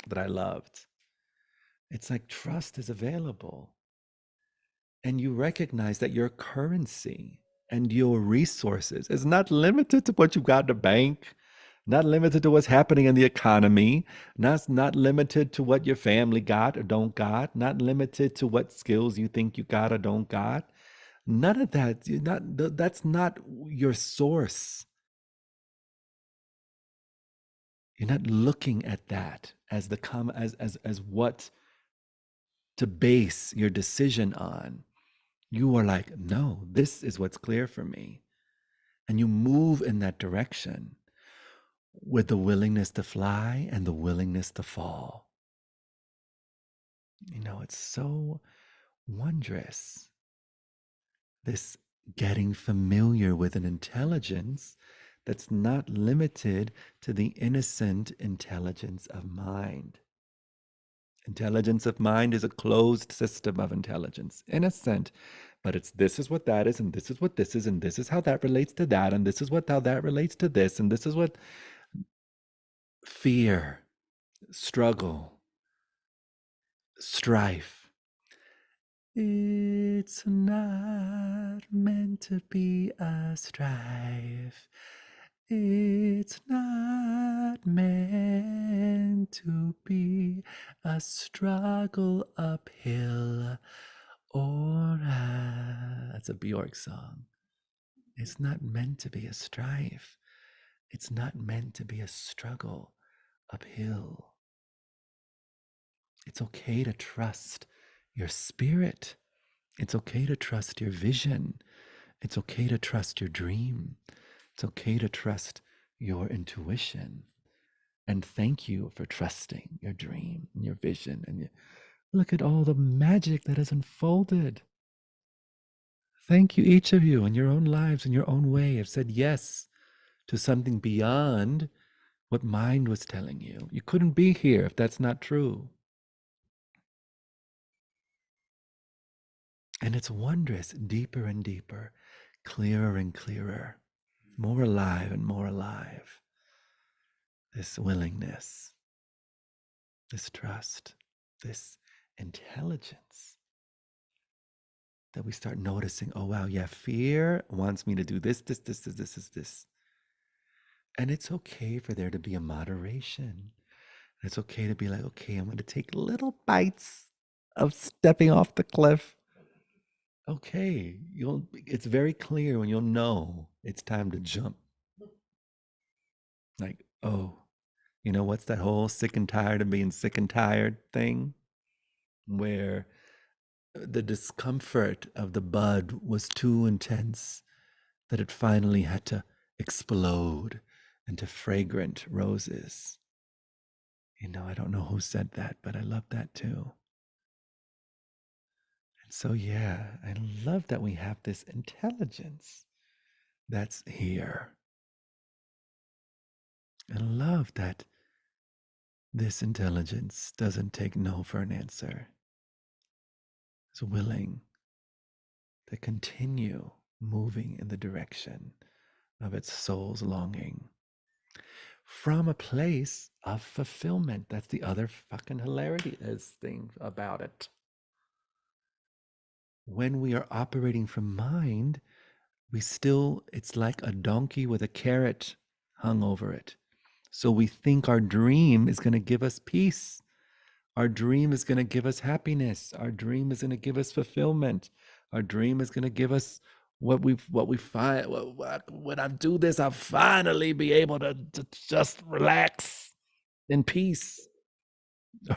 that I loved. It's like trust is available. And you recognize that your currency and your resources is not limited to what you got in the bank, not limited to what's happening in the economy, not limited to what your family got or don't got, not limited to what skills you think you got or don't got. None of that. That's not your source. You're not looking at that as as what to base your decision on. You are like, no, this is what's clear for me. And you move in that direction with the willingness to fly and the willingness to fall. It's so wondrous. This getting familiar with an intelligence that's not limited to the innocent intelligence of mind. Intelligence of mind is a closed system of intelligence, innocent, but it's this is what that is, and this is what this is, and this is how that relates to that, and this is how that relates to this, and this is what fear, struggle, strife. It's not meant to be a strife. It's not meant to be a struggle uphill or that's a Bjork song. It's not meant to be a strife. It's not meant to be a struggle uphill. It's okay to trust your spirit. It's okay to trust your vision. It's okay to trust your dream. It's okay to trust your intuition. And thank you for trusting your dream and your vision. And look at all the magic that has unfolded. Thank you, each of you, in your own lives, in your own way, have said yes to something beyond what mind was telling you. You couldn't be here if that's not true. And it's wondrous, deeper and deeper, clearer and clearer, more alive and more alive. This willingness, this trust, this intelligence that we start noticing, oh, wow, yeah, fear wants me to do this. And it's okay for there to be a moderation. It's okay to be like, okay, I'm going to take little bites of stepping off the cliff. Okay, it's very clear when you'll know it's time to jump. Like, Oh, you know, what's that whole sick and tired of being sick and tired thing? Where the discomfort of the bud was too intense that it finally had to explode into fragrant roses. You know, I don't know who said that, but I love that too. And so, yeah, I love that we have this intelligence that's here. I love that this intelligence doesn't take no for an answer. It's willing to continue moving in the direction of its soul's longing from a place of fulfillment. That's the other fucking hilarious thing about it. When we are operating from mind, it's like a donkey with a carrot hung over it. So we think our dream is going to give us peace. Our dream is going to give us happiness. Our dream is going to give us fulfillment. Our dream is going to give us what we find. When I do this, I'll finally be able to just relax in peace,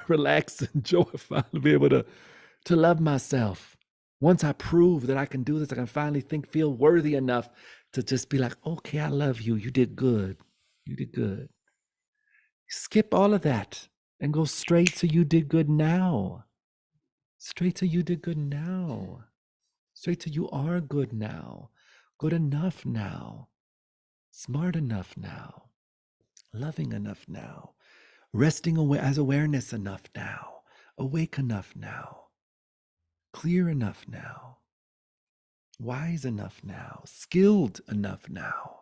relax and joy. Finally be able to love myself. Once I prove that I can do this, I can finally feel worthy enough to just be like, okay, I love you. You did good. You did good. Skip all of that and go straight to you did good now. Straight to you did good now. Straight to you are good now. Good enough now. Smart enough now. Loving enough now. Resting as awareness enough now. Awake enough now. Clear enough now. Wise enough now. Skilled enough now.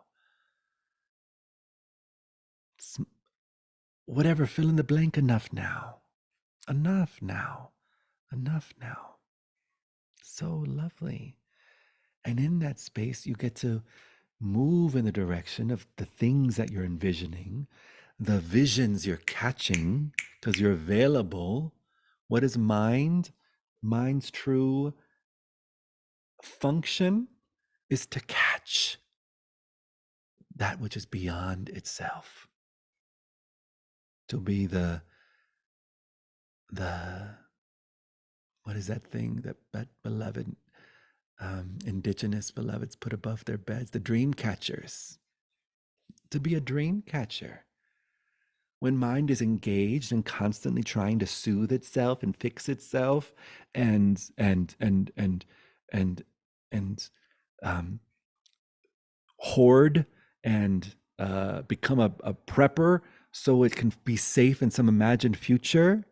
Whatever, fill in the blank enough now. Enough now. Enough now. So lovely. And in that space, you get to move in the direction of the things that you're envisioning, the visions you're catching, because you're available. What is mind? Mind's true function is to catch that which is beyond itself. To be the what is that thing that beloved indigenous beloveds put above their beds? The dream catchers. To be a dream catcher. When mind is engaged and constantly trying to soothe itself and fix itself and hoard and become a prepper so it can be safe in some imagined future,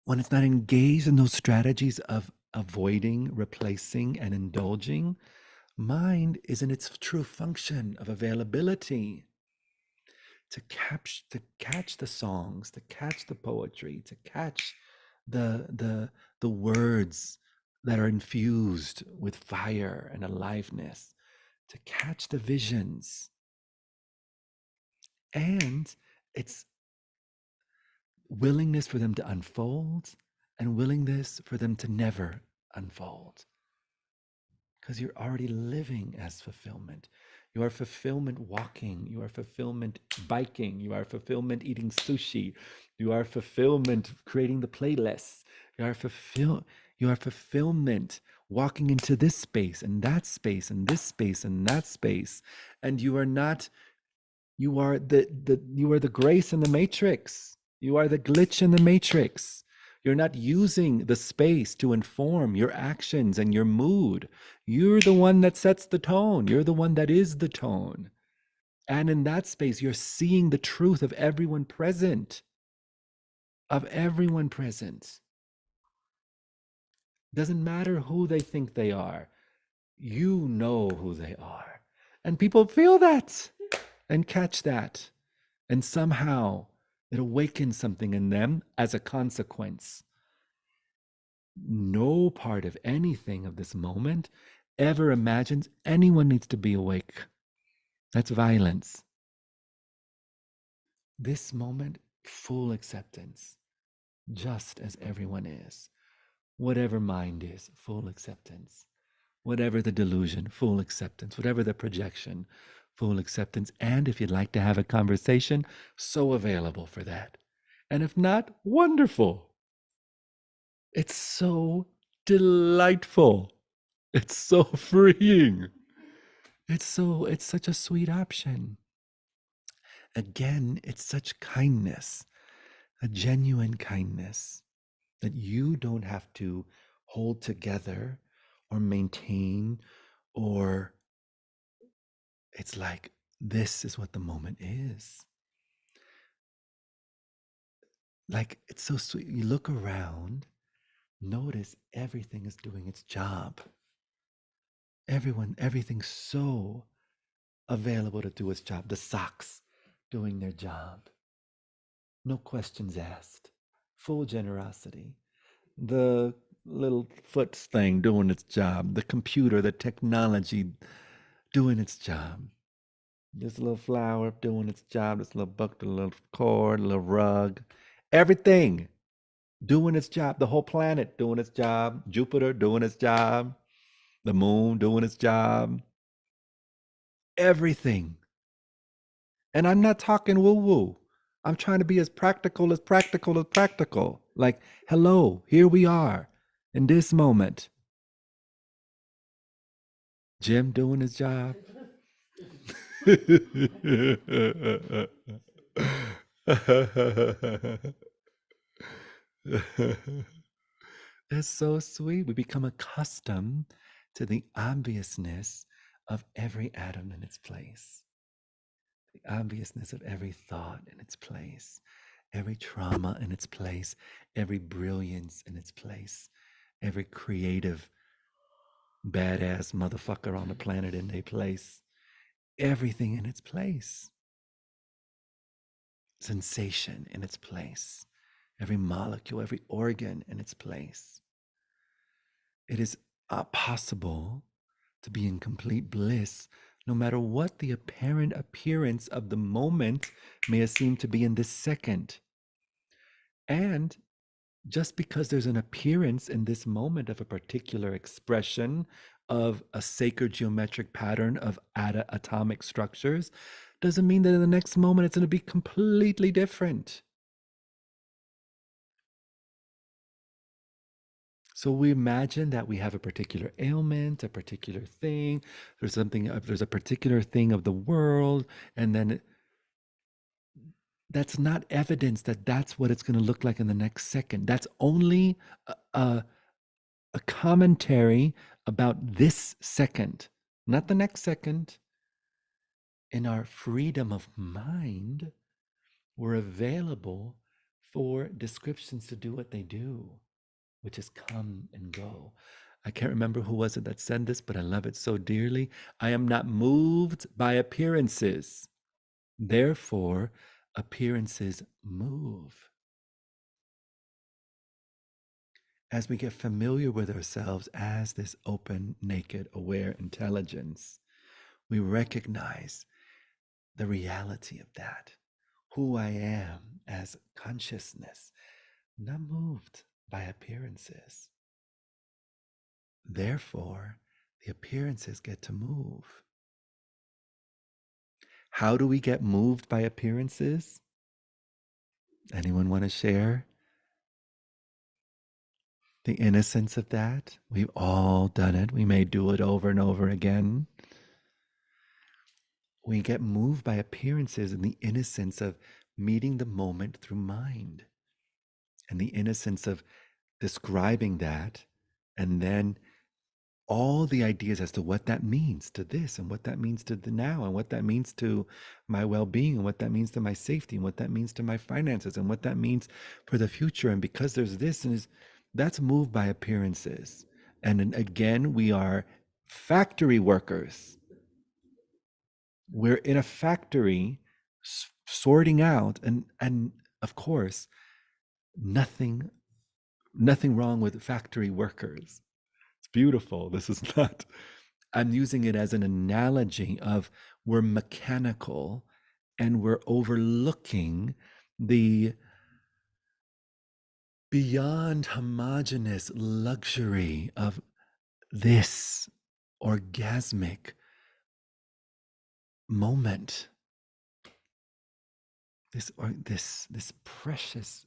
when it's not engaged in those strategies of avoiding, replacing, and indulging, mind is in its true function of availability. To catch the songs, to catch the poetry, to catch the words that are infused with fire and aliveness, to catch the visions. And it's willingness for them to unfold and willingness for them to never unfold. Because you're already living as fulfillment. You are fulfillment walking. You are fulfillment biking. You are fulfillment eating sushi. You are fulfillment creating the playlists. You are fulfillment walking into this space and that space and this space and that space. And you are not, you are the grace in the matrix. You are the glitch in the matrix. You're not using the space to inform your actions and your mood. You're the one that sets the tone. You're the one that is the tone. And in that space, you're seeing the truth of everyone present. Of everyone present. Doesn't matter who they think they are. You know who they are. And people feel that and catch that. And somehow it awakens something in them as a consequence. No part of anything of this moment ever imagines anyone needs to be awake. That's violence. This moment, full acceptance, just as everyone is. Whatever mind is, full acceptance. Whatever the delusion, full acceptance. Whatever the projection, full acceptance. And if you'd like to have a conversation, so available for that. And if not, wonderful. It's so delightful. It's so freeing. It's such a sweet option. Again, it's such kindness, a genuine kindness that you don't have to hold together or maintain, or it's like, this is what the moment is. Like, it's so sweet. You look around, notice everything is doing its job. Everything's so available to do its job. The socks doing their job. No questions asked. Full generosity. The little foot thing doing its job. The computer, the technology doing its job. This little flower doing its job. This little book, the little cord, the little rug. Everything doing its job. The whole planet doing its job. Jupiter doing its job. The moon doing its job. Everything. And I'm not talking woo woo. I'm trying to be as practical as practical as practical. Like, hello, here we are in this moment. Jim doing his job. That's so sweet. We become accustomed to the obviousness of every atom in its place, the obviousness of every thought in its place, every trauma in its place, every brilliance in its place, every creative badass motherfucker on the planet in their place, everything in its place, sensation in its place, every molecule, every organ in its place. It is possible to be in complete bliss no matter what the apparent appearance of the moment may seem to be in this second. And just because there's an appearance in this moment of a particular expression of a sacred geometric pattern of atomic structures doesn't mean that in the next moment it's going to be completely different. So we imagine that we have a particular ailment, a particular thing, there's a particular thing of the world, and then that's not evidence that that's what it's going to look like in the next second. That's only a commentary about this second, not the next second. In our freedom of mind, we're available for descriptions to do what they do, which is come and go. I can't remember who was it that said this, but I love it so dearly. I am not moved by appearances. Therefore, appearances move. As we get familiar with ourselves as this open, naked, aware intelligence, we recognize the reality of that, who I am as consciousness, not moved by appearances. Therefore, the appearances get to move. How do we get moved by appearances? Anyone want to share the innocence of that? We've all done it. We may do it over and over again. We get moved by appearances in the innocence of meeting the moment through mind, and the innocence of describing that, and then all the ideas as to what that means to this, and what that means to the now, and what that means to my well-being, and what that means to my safety, and what that means to my finances, and what that means for the future. And because there's this, and that's moved by appearances. And then again, we are factory workers. We're in a factory sorting out, and of course, nothing wrong with factory workers. It's beautiful. This is not, I'm using it as an analogy of we're mechanical and we're overlooking the beyond homogeneous luxury of this orgasmic moment, this precious,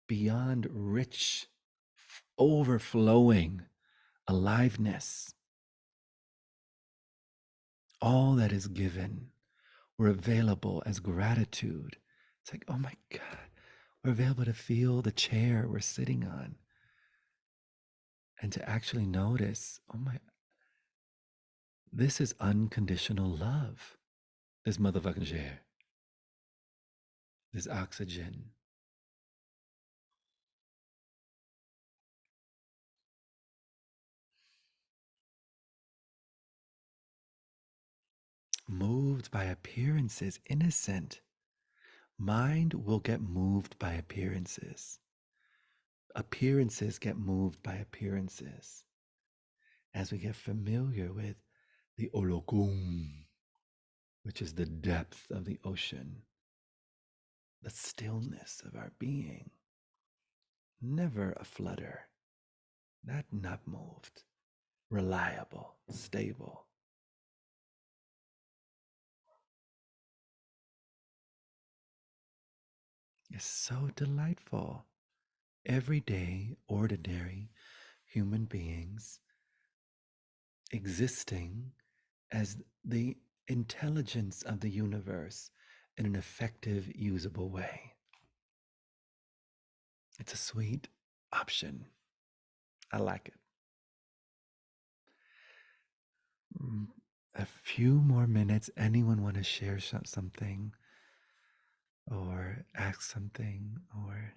beyond rich, overflowing aliveness, all that is given, we're available as gratitude. It's like, oh my God, we're available to feel the chair we're sitting on and to actually notice, oh my, this is unconditional love. This motherfucking chair, this oxygen. Moved by appearances, innocent. Mind will get moved by appearances. Appearances get moved by appearances. As we get familiar with the Olokun, which is the depth of the ocean, the stillness of our being, never a flutter, not moved, reliable, stable. It's so delightful. Everyday, ordinary human beings existing as the intelligence of the universe in an effective, usable way. It's a sweet option. I like it. A few more minutes. Anyone want to share something or ask something, or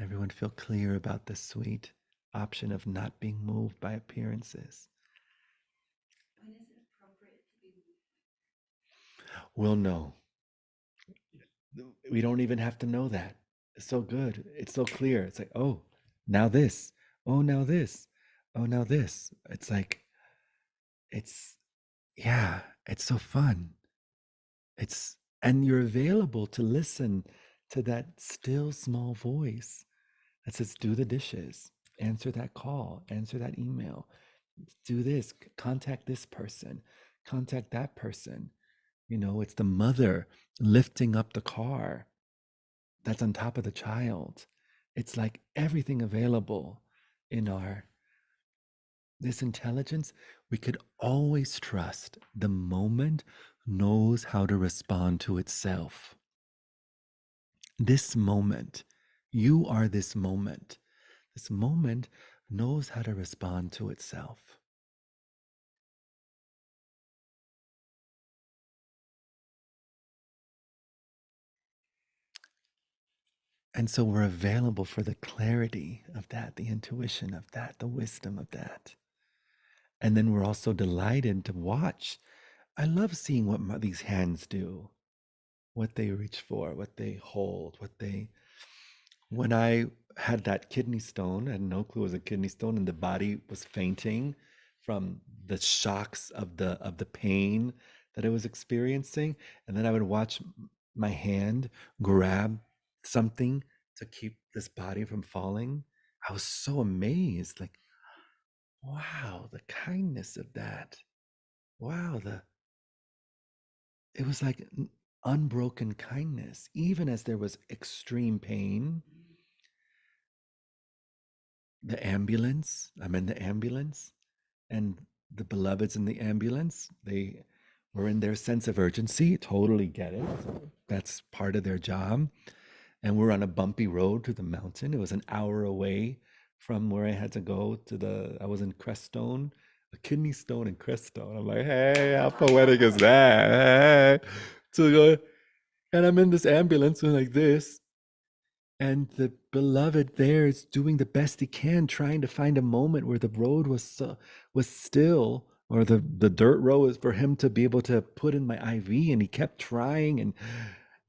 everyone feel clear about the sweet option of not being moved by appearances? When is it appropriate to be moved? We'll know. We don't even have to know that. It's so good. It's so clear. It's like, oh, now this. Oh, now this. Oh, now this. It's like, it's, yeah, it's so fun. It's, and you're available to listen to that still small voice that says, do the dishes, answer that call, answer that email, do this, contact this person, contact that person. You know, it's the mother lifting up the car that's on top of the child. It's like everything available in our this intelligence. We could always trust the moment knows how to respond to itself. This moment, you are this moment. This moment knows how to respond to itself. And so we're available for the clarity of that, the intuition of that, the wisdom of that. And then we're also delighted to watch. I love seeing what these hands do, what they reach for, what they hold, what they. When I had that kidney stone, I had no clue it was a kidney stone, and the body was fainting from the shocks of the pain that I was experiencing. And then I would watch my hand grab something to keep this body from falling. I was so amazed, like, wow, the kindness of that. Wow, it was like unbroken kindness, even as there was extreme pain. The ambulance, I'm in the ambulance, and the beloveds in the ambulance, they were in their sense of urgency, totally get it. That's part of their job. And we're on a bumpy road to the mountain. It was an hour away from where I had to go to I was in Crestone, a kidney stone in Crestone. I'm like, hey, how poetic is that? Hey. So go, and I'm in this ambulance like this, and the beloved there is doing the best he can, trying to find a moment where the road was still, or the dirt road is for him to be able to put in my IV, and he kept trying,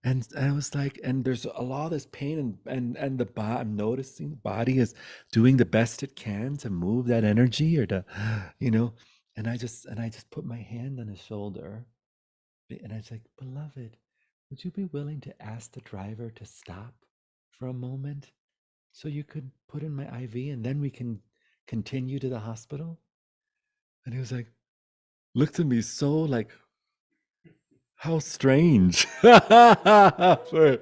and I was like, and there's a lot of this pain, and I'm noticing the body is doing the best it can to move that energy, or to, you know, and I just put my hand on his shoulder, and I was like, beloved, would you be willing to ask the driver to stop for a moment so you could put in my IV and then we can continue to the hospital? And he was like, looked at me so like, how strange. For-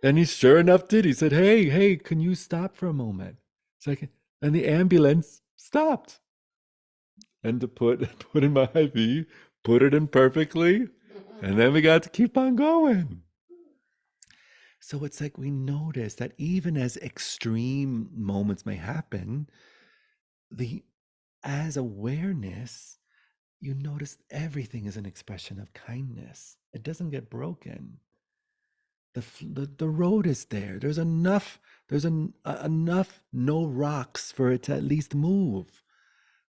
and he sure enough did. He said, hey, can you stop for a moment? It's like, and the ambulance stopped. And to put in my IV, put it in perfectly, and then we got to keep on going. So it's like we notice that even as extreme moments may happen, as awareness, you notice everything is an expression of kindness. It doesn't get broken. The road is there. There's enough. Enough no rocks for it to at least move.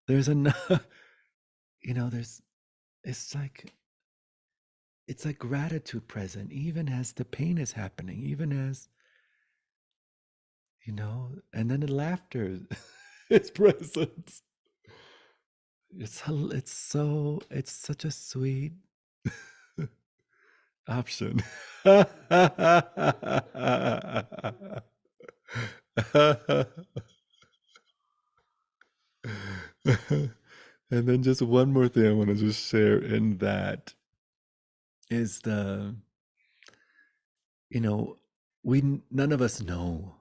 There's enough. There's. It's like gratitude present, even as the pain is happening, even as and then the laughter is present. It's such a sweet option. And then just one more thing I want to just share in that is none of us know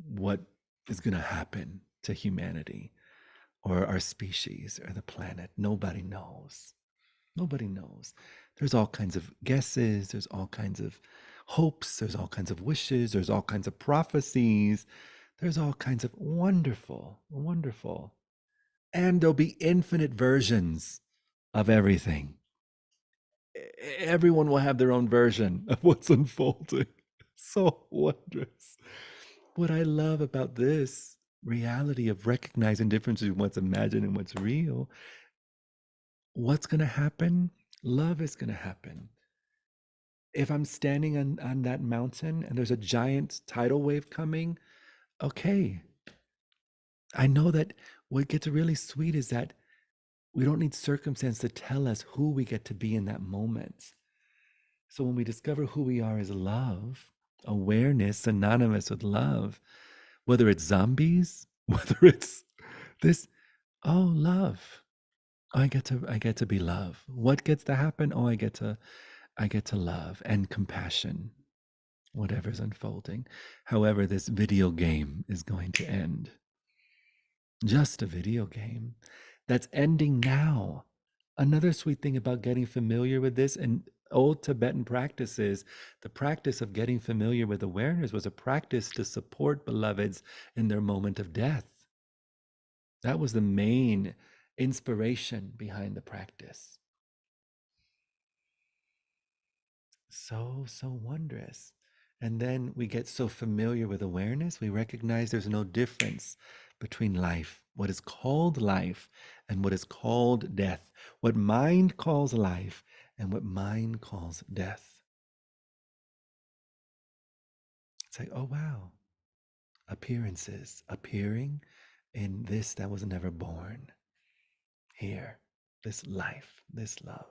what is going to happen to humanity or our species or the planet. Nobody knows. Nobody knows. There's all kinds of guesses, there's all kinds of hopes, there's all kinds of wishes, there's all kinds of prophecies, there's all kinds of wonderful, wonderful. And there'll be infinite versions of everything. Everyone will have their own version of what's unfolding. So wondrous. What I love about this reality of recognizing differences in what's imagined and what's real, what's going to happen? Love is going to happen. If I'm standing on that mountain and there's a giant tidal wave coming, okay. I know that what gets really sweet is that we don't need circumstance to tell us who we get to be in that moment. So when we discover who we are as love, awareness synonymous with love, whether it's zombies, whether it's this, oh, love. I get to be love. What gets to happen? Oh, I get to love and compassion, whatever's unfolding. However, this video game is going to end. Just a video game that's ending now. Another sweet thing about getting familiar with this and old Tibetan practices, the practice of getting familiar with awareness was a practice to support beloveds in their moment of death. That was the main inspiration behind the practice. So wondrous. And then we get so familiar with awareness, we recognize there's no difference between life, what is called life, and what is called death, what mind calls life, and what mind calls death. It's like, oh, wow, appearances appearing in this that was never born here, this life, this love.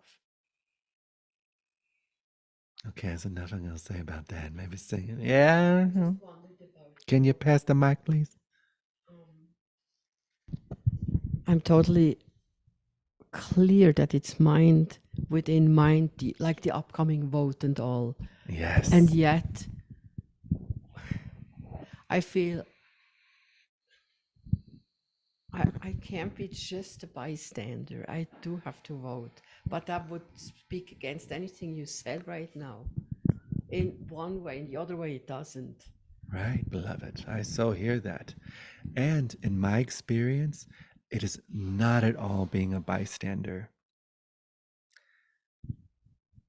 Okay, there's enough I'm going to say about that. Maybe sing it. Yeah. Can you pass the mic, please? I'm totally clear that it's mind within mind, like the upcoming vote and all. Yes. And yet, I feel I can't be just a bystander. I do have to vote. But that would speak against anything you said right now. In one way, in the other way, it doesn't. Right, beloved. I so hear that. And in my experience, it is not at all being a bystander.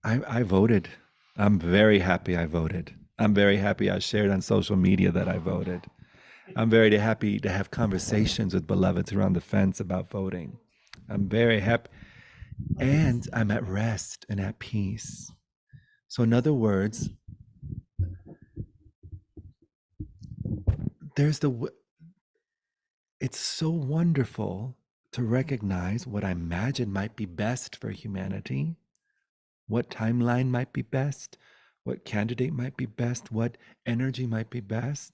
I voted. I'm very happy I voted. I'm very happy I shared on social media that I voted. I'm very happy to have conversations with beloveds around the fence about voting. I'm very happy. And I'm at rest and at peace. So, in other words, it's so wonderful to recognize what I imagine might be best for humanity, what timeline might be best, what candidate might be best, what energy might be best.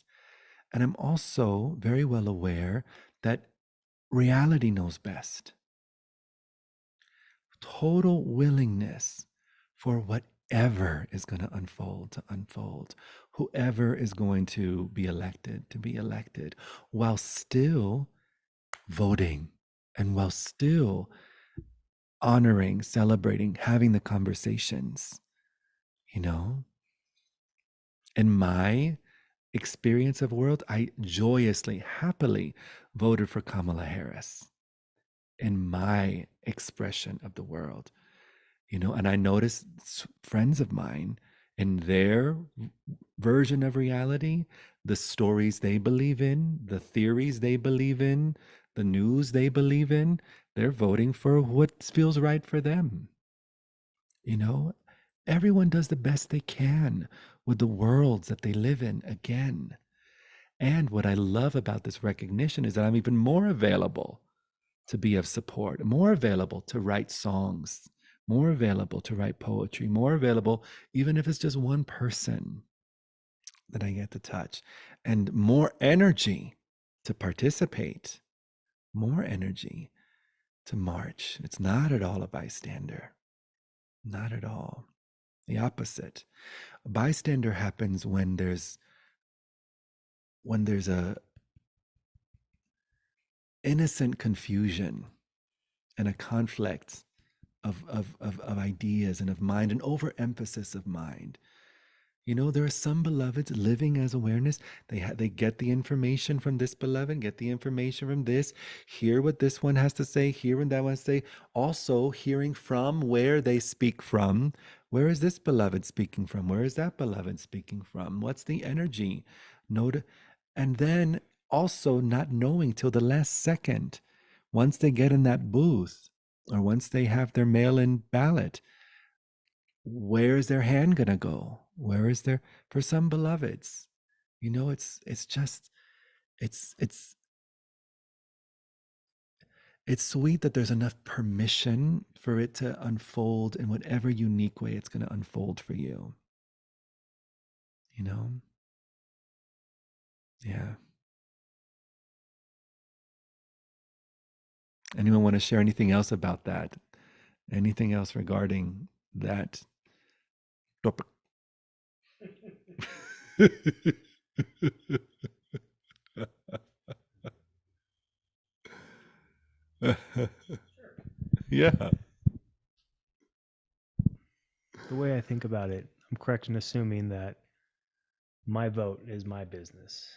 And I'm also very well aware that reality knows best. total willingness for whatever is going to unfold to unfold, whoever is going to be elected, while still voting and while still honoring, celebrating, having the conversations, you know? In my experience of world, I joyously, happily voted for Kamala Harris in my expression of the world, you know, and I noticed friends of mine in their version of reality, the stories they believe in, the theories they believe in, the news they believe in, they're voting for what feels right for them. You know, everyone does the best they can with the worlds that they live in again. And what I love about this recognition is that I'm even more available to be of support, more available to write songs, more available to write poetry, more available, even if it's just one person that I get to touch, and more energy to participate, more energy to march. It's not at all a bystander, not at all. The opposite. A bystander happens when there's a innocent confusion and a conflict of ideas and of mind, an overemphasis of mind. You know, there are some beloveds living as awareness. They get the information from this beloved, get the information from this, hear what this one has to say, hear what that one has to say. Also hearing from where they speak from. Where is this beloved speaking from? Where is that beloved speaking from? What's the energy? Note, and then also not knowing till the last second, once they get in that booth or once they have their mail-in ballot, where is their hand gonna go? Where is their, for some beloveds, you know, it's just it's it's it's sweet that there's enough permission for it to unfold in whatever unique way it's going to unfold for you, you know. Yeah. Anyone want to share anything else about that? Anything else regarding that topic? Yeah. The way I think about it, I'm correct in assuming that my vote is my business.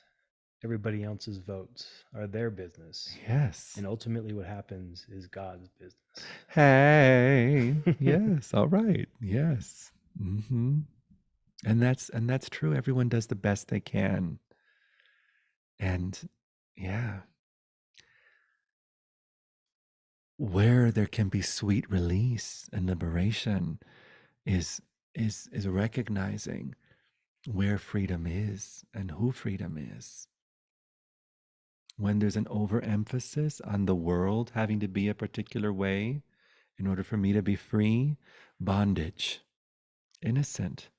Everybody else's votes are their business. Yes. And ultimately what happens is God's business. Hey. Yes. All right. Yes. Mm-hmm. And that's true. Everyone does the best they can. And yeah, where there can be sweet release and liberation is recognizing where freedom is and who freedom is. When there's an overemphasis on the world having to be a particular way in order for me to be free, bondage, innocent.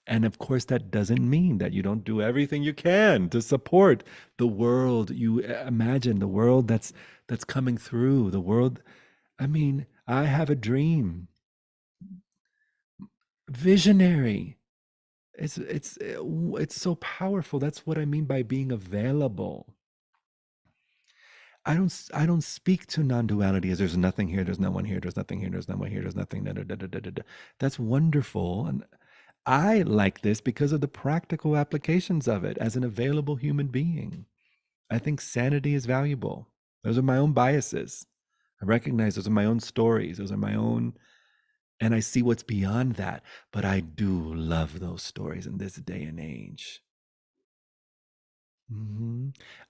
And of course, that doesn't mean that you don't do everything you can to support the world. You imagine the world that's coming through, the world. I mean, I have a dream. Visionary. It's so powerful. That's what I mean by being available. I don't speak to non-duality as there's nothing here, there's no one here, there's nothing here, there's no one here, there's nothing. Da, da, da, da, da, da. That's wonderful, and I like this because of the practical applications of it as an available human being. I think sanity is valuable. Those are my own biases. I recognize those are my own stories. Those are my own, and I see what's beyond that. But I do love those stories in this day and age.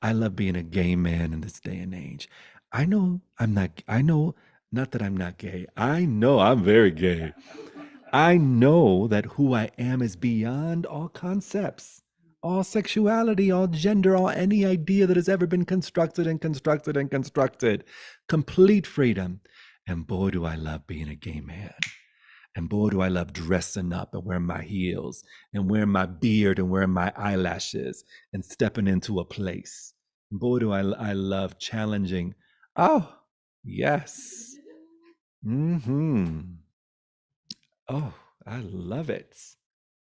I love being a gay man in this day and age. I know not that I'm not gay. I know I'm very gay. I know that who I am is beyond all concepts, all sexuality, all gender, all any idea that has ever been constructed and constructed and constructed. Complete freedom. And boy, do I love being a gay man. And boy, do I love dressing up and wearing my heels and wearing my beard and wearing my eyelashes and stepping into a place. Boy, do I love challenging. Oh, yes. Mm-hmm. Oh, I love it.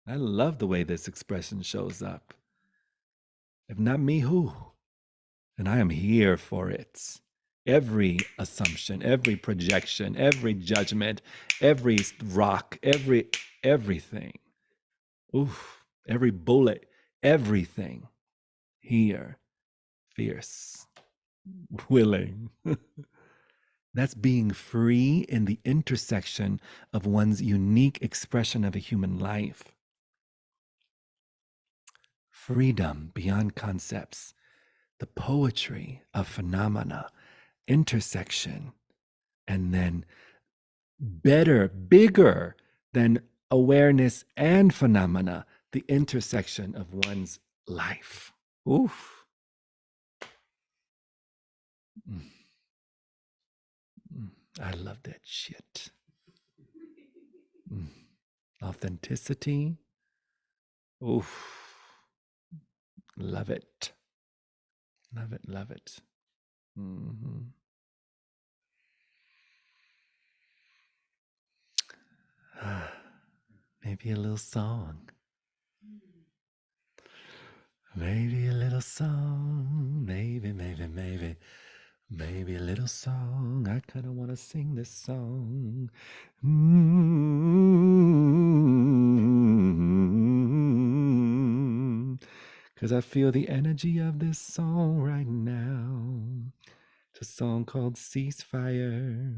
I love the way this expression shows up. If not me, who? And I am here for it. Every assumption, every projection, every judgment, every rock, everything. Oof, every bullet, everything. Here, fierce, willing. That's being free in the intersection of one's unique expression of a human life. Freedom beyond concepts, the poetry of phenomena, intersection, and then better, bigger than awareness and phenomena, the intersection of one's life. Oof. Mm. I love that shit. Authenticity. Oof. Love it. Love it. Love it. Mm-hmm. Maybe a little song. Maybe a little song. Maybe, maybe, maybe. Maybe a little song. I kind of want to sing this song. Because I feel the energy of this song right now. It's a song called Ceasefire.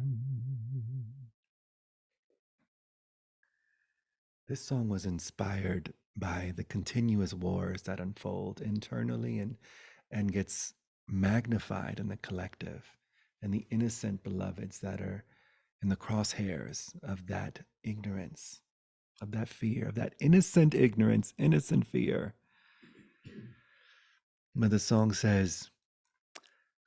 This song was inspired by the continuous wars that unfold internally and gets magnified in the collective, and the innocent beloveds that are in the crosshairs of that ignorance, of that fear, of that innocent ignorance, innocent fear. But the song says,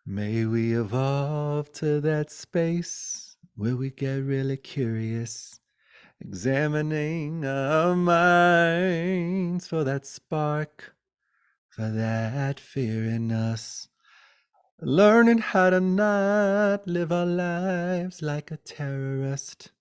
may we evolve to that space where we get really curious, examining our minds for that spark, for that fear in us. Learning how to not live our lives like a terrorist.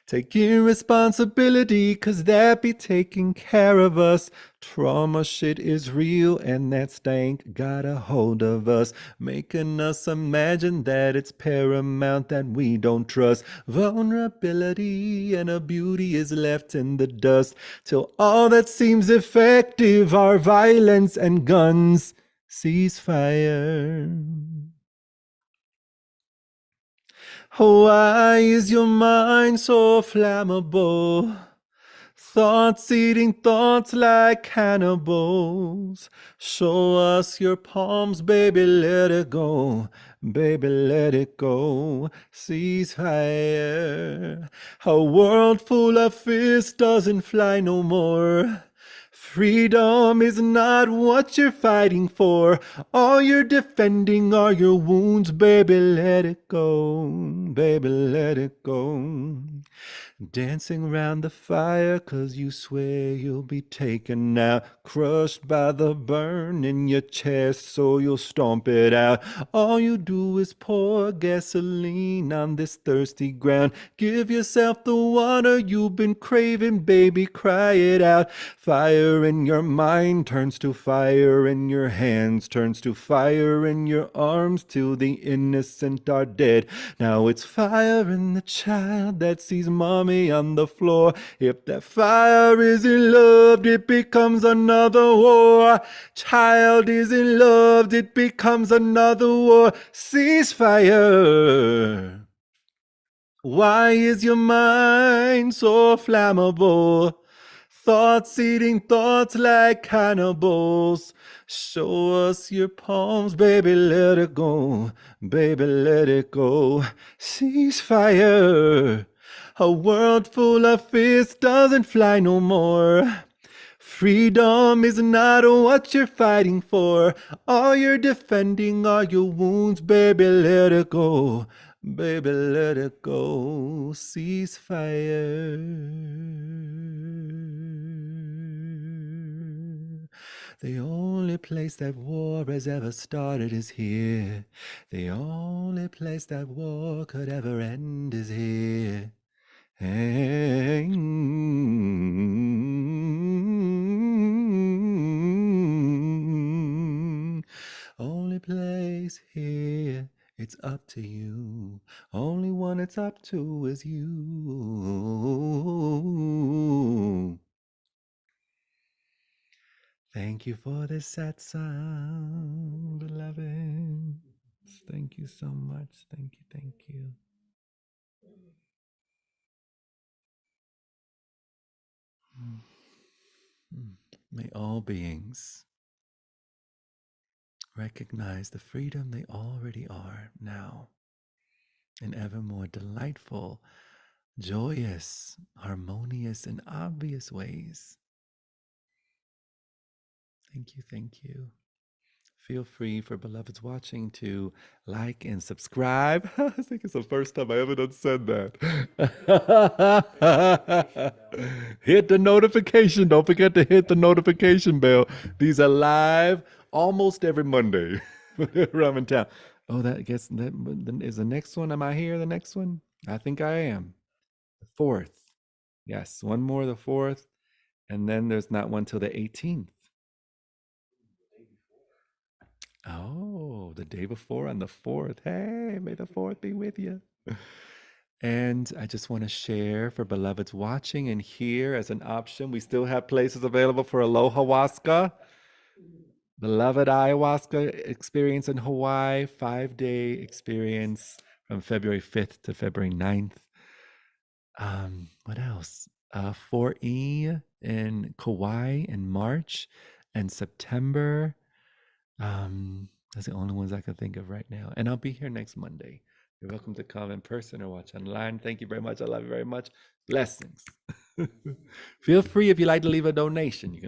Taking responsibility, 'cause that be taking care of us. Trauma shit is real, and that stank got a hold of us, making us imagine that it's paramount that we don't trust. Vulnerability and a beauty is left in the dust, till all that seems effective are violence and guns. Ceasefire. Why is your mind so flammable? Thoughts eating thoughts like cannibals. Show us your palms, baby, let it go. Baby, let it go. Ceasefire. A world full of fists doesn't fly no more. Freedom is not what you're fighting for. All you're defending are your wounds. Baby, let it go. Baby, let it go. Dancing around the fire, 'cause you swear you'll be taken out. Crushed by the burn in your chest, so you'll stomp it out. All you do is pour gasoline on this thirsty ground. Give yourself the water you've been craving, baby, cry it out. Fire in your mind turns to fire in your hands, turns to fire in your arms, till the innocent are dead. Now it's fire in the child that sees mommy on the floor. If that fire isn't loved, it becomes another war. Child isn't loved, it becomes another war. Ceasefire. Why is your mind so flammable? Thoughts eating thoughts like cannibals. Show us your palms, baby, let it go. Baby, let it go. Ceasefire. A world full of fists doesn't fly no more. Freedom is not what you're fighting for. All you're defending are your wounds, baby, let it go. Baby, let it go. Ceasefire. The only place that war has ever started is here. The only place that war could ever end is here. Hey, only place here, it's up to you. Only one it's up to is you. Thank you for this satsang, beloved. Thank you so much. Thank you, thank you. May all beings recognize the freedom they already are now in ever more delightful, joyous, harmonious, and obvious ways. Thank you, thank you. Feel free for beloveds watching to like and subscribe. I think it's the first time I ever done said that. Hit the notification. Don't forget to hit the notification bell. These are live almost every Monday whenever I'm in town. Oh, that gets that is the next one. Am I here? The next one? I think I am. The 4th. Yes, one more, the 4th, and then there's not one till the 18th. Oh, the day before on the 4th. Hey, may the 4th be with you. And I just want to share for beloveds watching and here as an option, we still have places available for Aloha-waska. Beloved ayahuasca experience in Hawaii, 5-day experience from February 5th to February 9th. What else? 4E in Kauai in March and September. That's the only ones I can think of right now. And I'll be here next Monday. You're welcome to come in person or watch online. Thank you very much. I love you very much. Blessings. Feel free if you'd like to leave a donation. You can